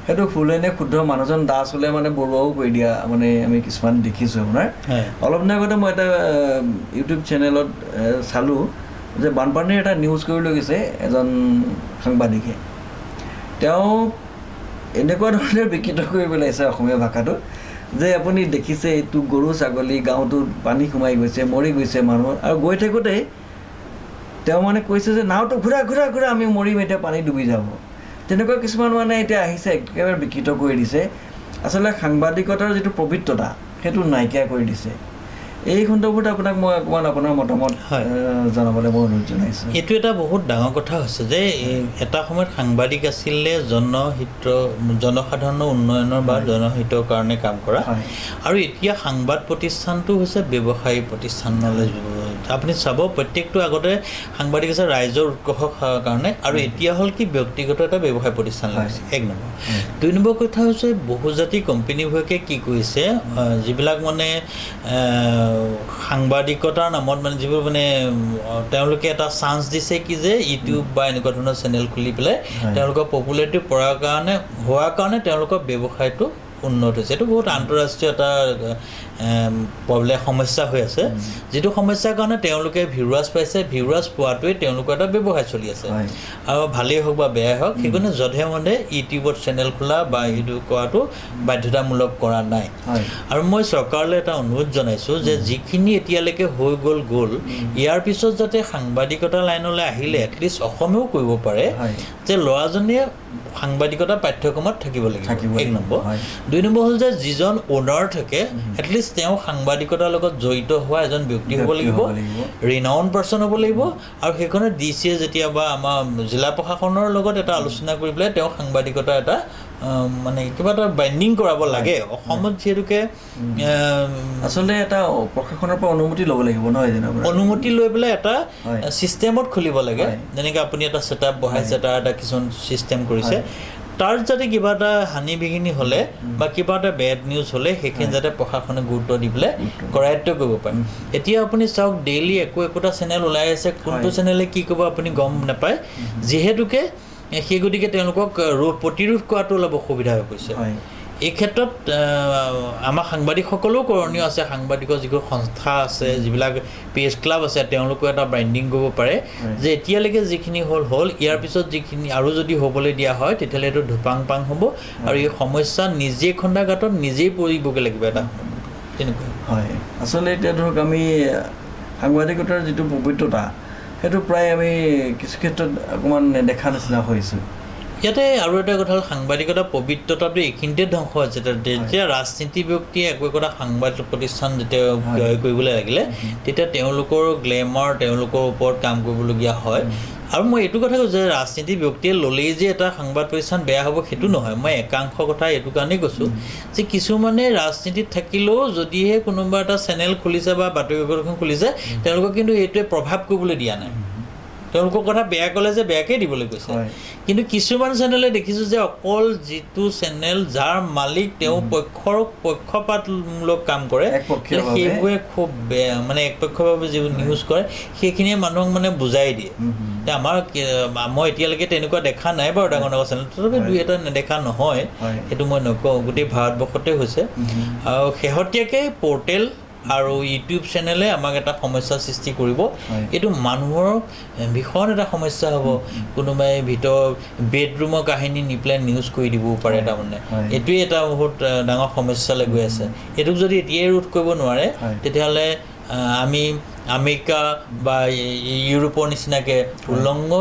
Speaker 1: সেইটো ফুলেনে শুদ্ধ মানুহজন দাস হ'লে মানে বৰুৱাও কৰি দিয়া মানে আমি কিছুমান দেখিছোঁ আপোনাৰ অলপ দিনৰ আগতে মই এটা ইউটিউব চেনেলত চালোঁ যে বানপানীৰ এটা নিউজ কৰি লৈ গৈছে এজন সাংবাদিকে তেওঁ এনেকুৱা ধৰণে বিকৃত কৰি পেলাইছে অসমীয়া ভাষাটো যে আপুনি দেখিছে এইটো গৰু ছাগলী গাঁৱটোত পানী সোমাই গৈছে মৰি গৈছে মানুহ আৰু গৈ থাকোঁতেই তেওঁ মানে কৈছে যে নাওটো ঘূৰা আমি মৰিম এতিয়া পানী ডুবি যাব তেনেকুৱা কিছুমান মানে এতিয়া আহিছে একেবাৰে বিকৃত কৰি দিছে আচলতে সাংবাদিকতাৰ যিটো পবিত্ৰতা সেইটো নাইকিয়া কৰি দিছে এই সন্দৰ্ভত আপোনাক মই অকণমান আপোনাৰ মতামত জনাবলৈ মই অনুৰোধ জনাইছোঁ।
Speaker 2: এইটো এটা বহুত ডাঙৰ কথা হৈছে যে এটা সময়ত সাংবাদিক আছিলে জনসাধাৰণৰ উন্নয়নৰ বা জনহিতৰ কাৰণে কাম কৰা, আৰু এতিয়া সাংবাদ প্ৰতিষ্ঠানটো হৈছে ব্যৱসায়ী প্ৰতিষ্ঠানলৈ। আপুনি চাব প্ৰত্যেকটো আগতে সাংবাদিক আছে ৰাইজৰ উৎকৰ্ষৰ কাৰণে, আৰু এতিয়া হ'ল কি ব্যক্তিগত এটা ব্যৱসায় প্ৰতিষ্ঠান লাগিছে, 1 নম্বৰ। 2 নম্বৰ কথা হৈছে বহুজাতিক কোম্পানীবোৰে কি কৰিছে, যিবিলাক মানে সাংবাদিকতাৰ নামত মানে যিবোৰ মানে তেওঁলোকে এটা চান্স দিছে কি যে ইউটিউব বা এনেকুৱা ধৰণৰ চেনেল খুলি পেলাই তেওঁলোকৰ পপুলাৰিটি হোৱাৰ কাৰণে তেওঁলোকৰ ব্যৱসায়টো উন্নত হৈছে। এইটো বহুত আন্তঃৰাষ্ট্ৰীয় এটা সমস্যা হৈ আছে, যিটো সমস্যাৰ কাৰণে তেওঁলোকে ভিউৱাৰ্ছ পাইছে, ভিউৱাৰ্ছ পোৱাটোৱে তেওঁলোকৰ এটা ব্যৱসায় চলি আছে, আৰু ভালেই হওক বা বেয়াই হওক, সেইকাৰণে যধে মধে ইউটিউবত চেনেল খোলা বা এইটো কৰাটো বাধ্যতামূলক কৰা নাই। আৰু মই চৰকাৰলৈ এটা অনুৰোধ জনাইছোঁ যে যিখিনি এতিয়ালৈকে হৈ গ'ল, ইয়াৰ পিছত যাতে সাংবাদিকতা লাইনলৈ আহিলে এটলিষ্ট অসমেও কৰিব পাৰে যে ল'ৰাজনীয়ে সাংবাদিকতা পাঠ্যক্ৰমত থাকিব লাগিব, 1 নম্বৰ। 2 নম্বৰ হ'ল যে যিজন অ'নাৰ থাকে এটলিষ্ট তেওঁ সাংবাদিকতাৰ লগত জড়িত হোৱা এজন ব্যক্তি হ'ব লাগিব, ৰিনাউণ্ড পাৰ্চন হ'ব লাগিব, আৰু সেইখনে DCয়ে যেতিয়া বা আমাৰ জিলা প্ৰশাসনৰ লগত এটা আলোচনা কৰি পেলাই তেওঁ সাংবাদিকতা এটা মানে কিবা এটা বাইণ্ডিং কৰাব লাগে। অসমত যিহেতুকে
Speaker 1: আচলতে এটা প্ৰশাসনৰ পৰা অনুমতি ল'ব লাগিব, নহয় জানো?
Speaker 2: অনুমতি লৈ পেলাই এটা ছিষ্টেমত খুলিব লাগে, যেনেকৈ আপুনি এটা ছেটআপ বহাইছে, তাৰ এটা কিছুমান ছিষ্টেম কৰিছে, তাৰ যাতে কিবা এটা হানি বিঘিনি হ'লে বা কিবা এটা বেড নিউজ হ'লে সেইখিনি যাতে প্ৰশাসনে গুৰুত্ব দি পেলাই কৰায়ত্ব কৰিব পাৰে। এতিয়া আপুনি চাওক ডেইলি একোটা চেনেল ওলাই আছে, কোনটো চেনেলে কি কৰিব আপুনি গম নাপায়, যিহেতুকে সেই গতিকে তেওঁলোকক প্ৰতিৰোধ কৰাটো অলপ অসুবিধা হৈ পৰিছে। এই ক্ষেত্ৰত আমাৰ সাংবাদিকসকলেও কৰণীয় আছে, সাংবাদিকৰ যিবোৰ সংস্থা আছে, যিবিলাক প্ৰেছ ক্লাব আছে, তেওঁলোকেও এটা বাইণ্ডিং কৰিব পাৰে যে এতিয়ালৈকে যিখিনি হ'ল, ইয়াৰ পিছত যিখিনি আৰু যদি হ'বলৈ দিয়া হয় তেতিয়াহ'লে এইটো ধুপাং হ'ব, আৰু এই সমস্যা নিজেই খন্দা গাঁতত নিজেই পৰিবগৈ লাগিব এটা তেনেকুৱা।
Speaker 1: হয়, আচলতে এতিয়া ধৰক আমি সাংবাদিকতাৰ যিটো পবিত্ৰতা সেইটো প্ৰায় আমি কিছু ক্ষেত্ৰত অকণমান নেদেখা নিচিনা হৈছোঁ।
Speaker 2: ইয়াতে আৰু এটা কথা হ'ল সাংবাদিকতা পবিত্ৰতাটো এইখিনিতে ধ্বংস হৈছে। যেতিয়া ৰাজনীতি ব্যক্তিয়ে একোটা সাংবাদ প্ৰতিষ্ঠান যেতিয়া ব্যয় কৰিবলৈ লাগিলে তেতিয়া তেওঁলোকৰ গ্লেমাৰ তেওঁলোকৰ ওপৰত কাম কৰিবলগীয়া হয়। আৰু মই এইটো কথা কৈছোঁ যে ৰাজনীতি ব্যক্তিয়ে ল'লেই যে এটা সংবাদ প্ৰতিষ্ঠান বেয়া হ'ব সেইটো নহয়। মই একাংশ কথা এইটো কাৰণেই কৈছোঁ যে কিছুমানে ৰাজনীতিত থাকিলেও যদিহে কোনোবা এটা চেনেল খুলিছে বা বাতৰি কাকত এখন খুলিছে তেওঁলোকক কিন্তু এইটোৱে প্ৰভাৱ কৰিবলৈ দিয়া নাই। তেওঁলোকৰ কথা বেয়া ক'লে যে বেয়াকৈ দিবলৈ কৈছে। কিন্তু কিছুমান চেনেলে দেখিছোঁ যে অকল যিটো চেনেল যাৰ মালিক তেওঁ পক্ষপাতমূলক কাম কৰে সেইবোৰে খুব বেয়া মানে একপক্ষভাৱে যিবোৰ নিউজ কৰে সেইখিনিয়ে মানুহক মানে বুজাই দিয়ে। মই এতিয়ালৈকে তেনেকুৱা দেখা নাই বাৰু ডাঙৰ ডাঙৰ চেনেল, তথাপি দুই এটা নেদেখা নহয় সেইটো মই নকওঁ, গোটেই ভাৰতবৰ্ষতে হৈছে। আৰু শেহতীয়াকৈ পৰ্টেল আৰু ইউটিউব চেনেলে আমাক এটা সমস্যাৰ সৃষ্টি কৰিব। এইটো মানুহৰ ভীষণ এটা সমস্যা হ'ব। কোনোবাই বেডৰুমৰ কাহিনী নি পেলাই নিউজ কৰি দিবও পাৰে। তাৰমানে এইটোৱে এটা বহুত ডাঙৰ সমস্যালৈ গৈ আছে। এইটোক যদি এতিয়াই ৰোধ কৰিব নোৱাৰে তেতিয়াহ'লে আমি আমেৰিকা বা ইউৰোপৰ নিচিনাকৈ উলংঘ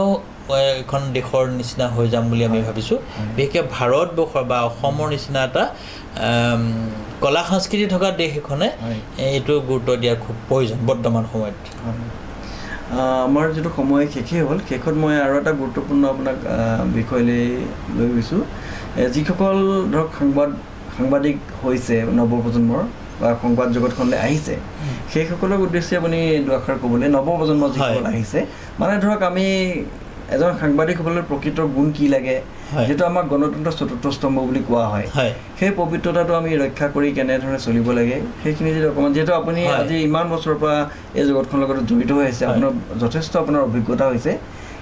Speaker 2: এখন দেশৰ নিচিনা হৈ যাম বুলি আমি ভাবিছোঁ। বিশেষকৈ ভাৰতবৰ্ষৰ বা অসমৰ নিচিনা এটা কলা সংস্কৃতি থকা দেশ এখনে এইটো গুৰুত্ব দিয়াৰ খুব প্ৰয়োজন বৰ্তমান সময়ত।
Speaker 1: আমাৰ যিটো সময় শেষেই হ'ল, শেষত মই আৰু এটা গুৰুত্বপূৰ্ণ আপোনাক বিষয়লৈ লৈ গৈছোঁ। যিসকল ধৰক সাংবাদিক হৈছে নৱপ্ৰজন্মৰ বা সংবাদ জগতখনলৈ আহিছে সেইসকলক উদ্দেশ্যে আপুনি দুআষাৰ ক'বলৈ, নৱপ্ৰজন্মৰ যিসকল আহিছে মানে ধৰক আমি এজন সাংবাদিক হ'বলৈ প্ৰকৃত গুণ কি লাগে, যিটো আমাক গণতন্ত্ৰৰ চতুৰ্থ স্তম্ভ বুলি কোৱা হয়, সেই পবিত্ৰতাটো আমি ৰক্ষা কৰি কেনেধৰণে চলিব লাগে সেইখিনি যদি অকণমান, যিহেতু আপুনি আজি ইমান বছৰৰ পৰা এই জগতখনৰ লগত জড়িত হৈ আছে, আপোনাৰ যথেষ্ট আপোনাৰ অভিজ্ঞতা হৈছে,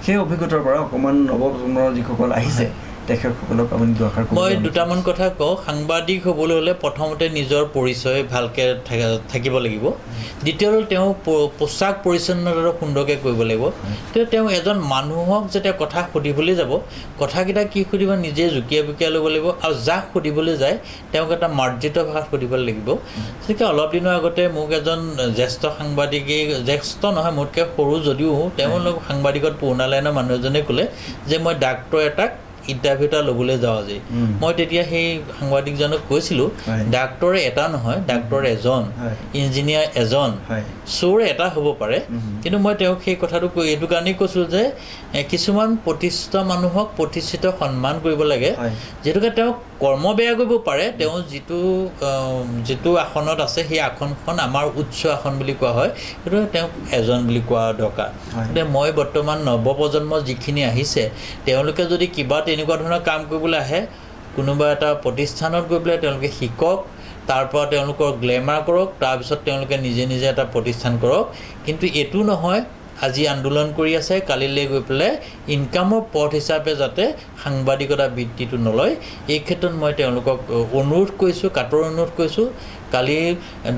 Speaker 1: সেই অভিজ্ঞতাৰ পৰা অকণমান নৱপ্ৰজন্মৰ যিসকল আহিছে তেখেতসকলক আপুনি দুআষাৰ ক'ব।
Speaker 2: মই দুটামান কথা কওঁ। সাংবাদিক হ'বলৈ হ'লে প্ৰথমতে নিজৰ পৰিচয় ভালকৈ থাকিব লাগিব। দ্বিতীয় হ'ল তেওঁ পোচাক পৰিচ্ছন্নতাটো সুন্দৰকৈ কৰিব লাগিব। তেওঁ এজন মানুহক যেতিয়া কথা সুধিবলৈ যাব কথাকেইটা কি সুধিব নিজে জুকিয়াই বুকিয়াই ল'ব লাগিব, আৰু যাক সুধিবলৈ যায় তেওঁক এটা মাৰ্জিত ভাষাত সুধিব লাগিব। গতিকে অলপ দিনৰ আগতে মোক এজন জ্যেষ্ঠ সাংবাদিকে, জ্যেষ্ঠ নহয় মোতকৈ সৰু যদিও তেওঁ সাংবাদিকত পুৰণা লাইনৰ মানুহ এজনে ক'লে যে মই ডাক্তৰ এটাক ইণ্টাৰভিউ এটা ল'বলৈ যাওঁ আজি মই তেতিয়া সেই সাংবাদিকজনক কৈছিলোঁ ডাক্তৰ এটা নহয় ডাক্তৰ এজন ইঞ্জিনিয়াৰ এজন চোৰ এটা হ'ব পাৰে কিন্তু মই তেওঁক সেই কথাটো এইটো কাৰণেই কৈছিলোঁ যে কিছুমান প্ৰতিষ্ঠিত মানুহক প্ৰতিষ্ঠিত সন্মান কৰিব লাগে যিহেতুকে তেওঁক কৰ্ম বেয়া কৰিব পাৰে তেওঁ যিটো আসনত আছে সেই আসনখন আমাৰ উচ্চ আসন বুলি কোৱা হয় সেইটো তেওঁক এজন বুলি কোৱা দৰকাৰ গতিকে মই বৰ্তমান নৱপ্ৰজন্ম যিখিনি আহিছে তেওঁলোকে যদি কিবা তেনেকুৱা ধৰণৰ কাম কৰিবলৈ আহে কোনোবা এটা প্ৰতিষ্ঠানত গৈ পেলাই তেওঁলোকে শিকক তাৰ পৰা তেওঁলোকৰ গ্লেমাৰ কৰক তাৰপিছত তেওঁলোকে নিজে নিজে এটা প্ৰতিষ্ঠান কৰক কিন্তু এইটো নহয় আজি আন্দোলন কৰি আছে কালিলৈ গৈ পেলাই ইনকামৰ পথ হিচাপে যাতে সাংবাদিকতা বৃত্তিটো নলয় এই ক্ষেত্ৰত মই তেওঁলোকক অনুৰোধ কৰিছোঁ কাটৰ অনুৰোধ কৰিছোঁ কালি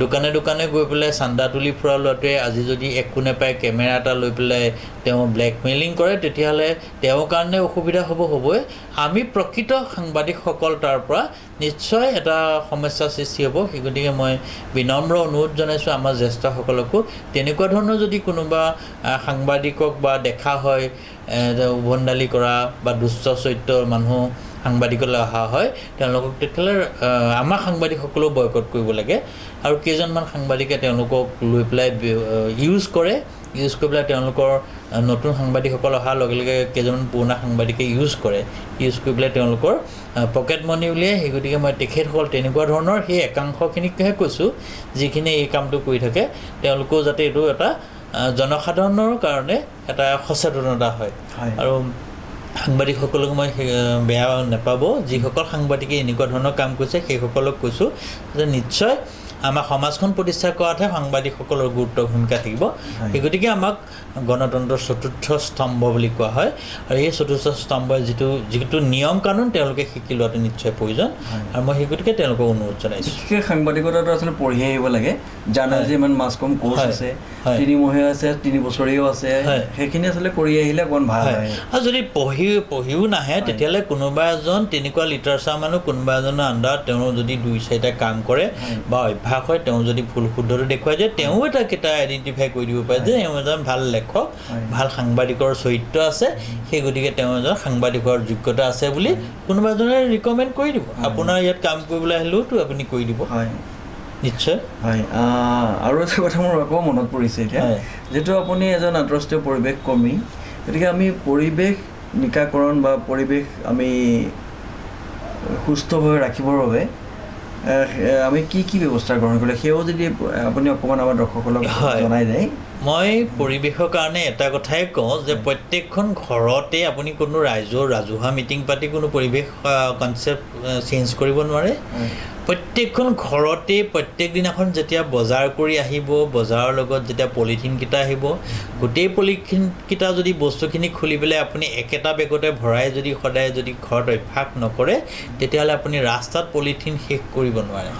Speaker 2: দোকানে দোকানে গৈ পেলাই চান্দা তুলি ফুৰা ল'ৰাটোৱে আজি যদি একো নাপায় কেমেৰা এটা লৈ পেলাই তেওঁ ব্লেকমেইলিং কৰে তেতিয়াহ'লে তেওঁৰ কাৰণে অসুবিধা হ'বই আমি প্ৰকৃত সাংবাদিকসকল তাৰ পৰা নিশ্চয় এটা সমস্যাৰ সৃষ্টি হ'ব সেই গতিকে মই বিনম্ৰ অনুৰোধ জনাইছোঁ আমাৰ জ্যেষ্ঠসকলকো তেনেকুৱা ধৰণৰ যদি কোনোবা সাংবাদিকক বা দেখা হয় উভণ্ডালি কৰা বা দুষ্ট চৰিত্ৰৰ মানুহ সাংবাদিকলৈ অহা হয় তেওঁলোকক তেতিয়াহ'লে আমাৰ সাংবাদিকসকলেও বয়কট কৰিব লাগে আৰু কেইজনমান সাংবাদিকে তেওঁলোকক লৈ পেলাই ইউজ কৰি পেলাই তেওঁলোকৰ নতুন সাংবাদিকসকল অহাৰ লগে লগে কেইজনমান পুৰণা সাংবাদিকে ইউজ কৰি পেলাই তেওঁলোকৰ পকেট মানি উলিয়াই সেই গতিকে মই তেখেতসকল তেনেকুৱা ধৰণৰ সেই একাংশখিনিকহে কৈছোঁ যিখিনি এই কামটো কৰি থাকে তেওঁলোকেও যাতে এইটো এটা জনসাধাৰণৰ কাৰণে এটা সচেতনতা হয় আৰু সাংবাদিকসকলক মই বেয়া নাপাব যিসকল সাংবাদিকে এনেকুৱা ধৰণৰ কাম কৰিছে সেইসকলক কৈছোঁ যে নিশ্চয় আমাৰ সমাজখন প্ৰতিষ্ঠা কৰাতহে সাংবাদিকসকলৰ গুৰুত্ব ভূমিকা থাকিব সেই গতিকে আমাক গণতন্ত্ৰৰ চতুৰ্থ স্তম্ভ বুলি কোৱা হয় আৰু এই চতুৰ্থ স্তম্ভৰ যিটো নিয়ম কানুন তেওঁলোকে শিকি লোৱাটো নিশ্চয় প্ৰয়োজন আৰু মই সেই গতিকে তেওঁলোকক অনুৰোধ জনাইছোঁ
Speaker 1: বিশেষকৈ সাংবাদিকতাটো আচলতে পঢ়ি আহিব লাগে journalism and much com course আছে 3 মহীয়া আছে 3 বছৰীয়াও আছে সেইখিনি আচলতে কৰি আহিলে অকণ ভাল হয়
Speaker 2: আৰু যদি পঢ়িও নাহে তেতিয়াহ'লে কোনোবা এজন তেনেকুৱা লিটাৰেচাৰ মানুহ কোনোবা এজনৰ আণ্ডাৰত তেওঁ যদি 2-4টা কাম কৰে বা অভ্যাস হয় তেওঁ যদি ভুল শুদ্ধটো দেখুৱাই দিয়ে তেওঁ এটা আইডেণ্টিফাই কৰি দিব পাৰে যে এওঁ এজন ভাল লেখক ভাল সাংবাদিকৰ চৰিত্ৰ আছে সেই গতিকে তেওঁ এজন সাংবাদিকৰ যোগ্যতা আছে বুলি কোনোবা এজনে ৰিকমেণ্ড কৰি দিব আপোনাৰ ইয়াত কাম কৰিবলৈ আহিলেওতো আপুনি কৰি দিব নিশ্চয়
Speaker 1: হয় আৰু এটা কথা মোৰ আকৌ মনত পৰিছে এতিয়া যিহেতু আপুনি এজন আন্তঃৰাষ্ট্ৰীয় পৰিৱেশ কৰ্মী গতিকে আমি পৰিৱেশ নিকাকৰণ বা পৰিৱেশ আমি সুস্থভাৱে ৰাখিবৰ বাবে আমি কি ব্যৱস্থা গ্ৰহণ কৰিলে সেয়াও যদি আপুনি অকণমান আমাৰ দৰ্শকসকলক জনাই যায়
Speaker 2: মই পৰিৱেশৰ কাৰণে এটা কথাই কওঁ যে প্ৰত্যেকখন ঘৰতে আপুনি কোনো ৰাজহুৱা মিটিং পাতি কোনো পৰিৱেশ কনচেপ্ট চেঞ্জ কৰিব নোৱাৰে প্ৰত্যেকখন ঘৰতে প্ৰত্যেক দিনাখন যেতিয়া বজাৰ কৰি আহিব বজাৰৰ লগত যেতিয়া পলিথিনকেইটা আহিব গোটেই পলিথিনকেইটা যদি বস্তুখিনি খুলি পেলাই আপুনি একেটা বেগতে ভৰাই যদি সদায় যদি ঘৰত অভ্যাস নকৰে তেতিয়াহ'লে আপুনি ৰাস্তাত পলিথিন শেষ কৰিব নোৱাৰে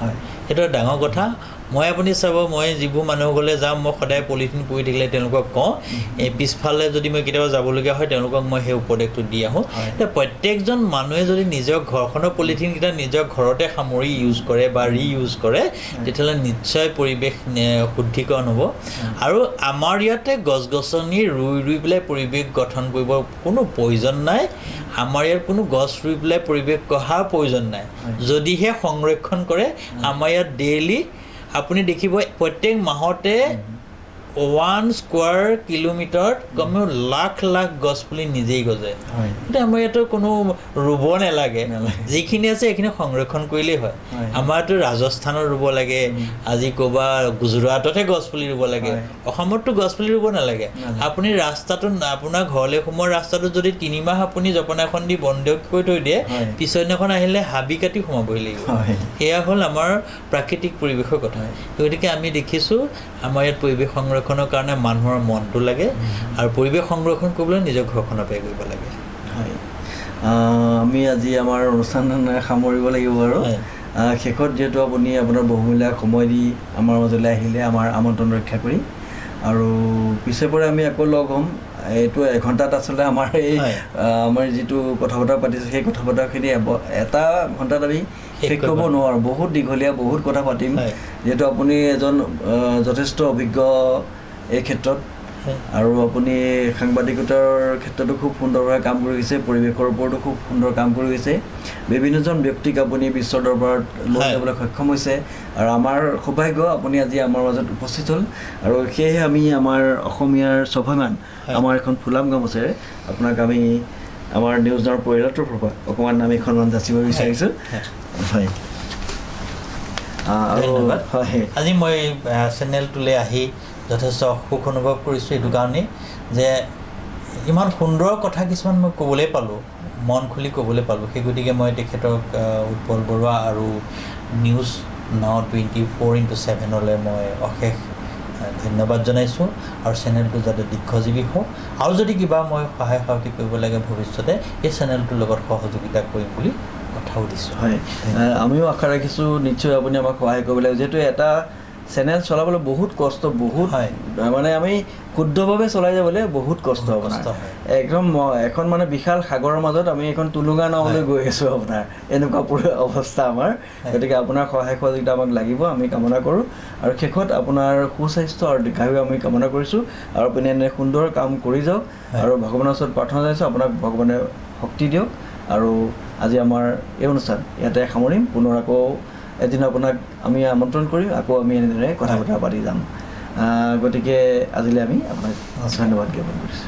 Speaker 2: সেইটো ডাঙৰ কথা মই আপুনি চাব মই যিবোৰ মানুহ গ'লে যাম মই সদায় পলিথিন পৰি থাকিলে তেওঁলোকক কওঁ এই পিছফালে যদি মই কেতিয়াবা যাবলগীয়া হয় তেওঁলোকক মই সেই উপদেশটো দি আহোঁ এতিয়া প্ৰত্যেকজন মানুহে যদি নিজৰ ঘৰখনৰ পলিথিনকেইটা নিজৰ ঘৰতে সামৰি ইউজ কৰে বা ৰিইউজ কৰে তেতিয়াহ'লে নিশ্চয় পৰিৱেশ শুদ্ধিকৰণ হ'ব আৰু আমাৰ ইয়াতে গছ গছনি ৰুই পেলাই পৰিৱেশ গঠন কৰিব কোনো প্ৰয়োজন নাই আমাৰ ইয়াত কোনো গছ ৰুই পেলাই পৰিৱেশ গঢ়াৰ প্ৰয়োজন নাই যদিহে সংৰক্ষণ কৰে আমাৰ ইয়াত ডেইলি আপুনি দেখিব প্ৰত্যেক মাহতে 1 স্কোৱাৰ কিলোমিটাৰত কমেও লাখ গছ পুলি নিজেই গজে এতিয়া আমাৰ ইয়াতো কোনো ৰুব নালাগে যিখিনি আছে সেইখিনি সংৰক্ষণ কৰিলেই হয় আমাৰতো ৰাজস্থানত ৰুব লাগে আজি ক'ৰবাত গুজৰাটতহে গছ পুলি ৰুব লাগে অসমততো গছ পুলি ৰুব নালাগে আপুনি ৰাস্তাটো আপোনাৰ ঘৰলৈ সোমোৱাৰ ৰাস্তাটো যদি 3 মাহ আপুনি জপনা এখন দি বন্ধ কৰি থৈ দিয়ে পিছদিনাখন আহিলে হাবি কাটি সোমাবই লাগিব সেয়া হ'ল আমাৰ প্ৰাকৃতিক পৰিৱেশৰ কথা গতিকে আমি দেখিছোঁ আমাৰ ইয়াত পৰিৱেশ সংৰক্ষণৰ কাৰণে মানুহৰ মনটো লাগে আৰু পৰিৱেশ সংৰক্ষণ কৰিবলৈ নিজৰ ঘৰখনৰ পৰাই কৰিব লাগে
Speaker 1: আমি আজি আমাৰ অনুষ্ঠান সামৰিব লাগিব আৰু শেষত যিহেতু আপুনি আপোনাৰ বহুমূলীয়া সময় দি আমাৰ মাজলৈ আহিলে আমাৰ আমন্ত্ৰণ ৰক্ষা কৰি আৰু পিছে পৰে আমি আকৌ লগ হ'ম এইটো এঘণ্টাত আচলতে আমাৰ এই আমাৰ যিটো কথা বতৰা পাতিছোঁ সেই কথা বতৰাখিনি এটা ঘণ্টাত আমি শেষ কৰিব নোৱাৰোঁ বহুত দীঘলীয়া বহুত কথা পাতিম যিহেতু আপুনি এজন যথেষ্ট অভিজ্ঞ এই ক্ষেত্ৰত আৰু আপুনি সাংবাদিকতাৰ ক্ষেত্ৰতো খুব সুন্দৰভাৱে কাম কৰি গৈছে, পৰিৱেশৰ ওপৰতো খুব সুন্দৰ কাম কৰি গৈছে, বিভিন্নজন ব্যক্তিক আপুনি বিশ্বৰ দৰবাৰত লৈ যাবলৈ সক্ষম হৈছে আৰু আমাৰ সৌভাগ্য আপুনি আজি আমাৰ মাজত উপস্থিত হ'ল আৰু সেয়েহে আমি আমাৰ অসমীয়াৰ স্বাভিমান আমাৰ এখন ফুলাম গামোচাৰে আপোনাক আমি আমাৰ নিউজ নাওৰ পৰিয়ালটোৰ পৰা অকণমান আমি সন্মান যাচিব বিচাৰিছোঁ। হয়,
Speaker 2: ধন্যবাদ।
Speaker 1: হয়,
Speaker 2: আজি মই চেনেলটোলৈ আহি যথেষ্ট সুখ অনুভৱ কৰিছোঁ এইটো কাৰণেই যে ইমান সুন্দৰ কথা কিছুমান মই ক'বলৈ পালোঁ, মন খুলি ক'বলৈ পালোঁ। সেই গতিকে মই তেখেতক উৎপল বৰুৱা আৰু নিউজ নাও 24/7লৈ মই অশেষ ধন্যবাদ জনাইছোঁ আৰু চেনেলটো যাতে দীৰ্ঘজীৱী হওক আৰু যদি কিবা মই সহায় সহযোগ কৰিব লাগে ভৱিষ্যতে এই চেনেলটোৰ লগত সহযোগিতা কৰিম বুলি কথাও দিছোঁ।
Speaker 1: হয়, আমিও আশা ৰাখিছোঁ নিশ্চয় আপুনি আমাক সহায় কৰিব লাগিব, যিহেতু এটা চেনেল চলাবলৈ বহুত কষ্ট, বহুত মানে আমি শুদ্ধভাৱে চলাই যাবলৈ বহুত কষ্ট আপোনাৰ একদম এখন মানে বিশাল সাগৰৰ মাজত আমি এখন টুলুঙা নাওলৈ গৈ আছোঁ আপোনাৰ এনেকুৱা অৱস্থা আমাৰ। গতিকে আপোনাৰ সহায় সহযোগিতা আমাক লাগিব, আমি কামনা কৰোঁ আৰু শেষত আপোনাৰ সুস্বাস্থ্য আৰু দীৰ্ঘায়ু আমি কামনা কৰিছোঁ আৰু আপুনি এনে সুন্দৰ কাম কৰি যাওক আৰু ভগৱানৰ ওচৰত প্ৰাৰ্থনা জনাইছোঁ আপোনাক ভগৱানে শক্তি দিয়ক। আৰু আজি আমাৰ এই অনুষ্ঠান ইয়াতে সামৰিম, পুনৰ আকৌ এদিন আপোনাক আমি আমন্ত্ৰণ কৰিম, আকৌ আমি এনেদৰে কথা বতৰা পাতি যাম। গতিকে আজিলৈ আমি আপোনাক ধন্যবাদ জ্ঞাপন কৰিছোঁ।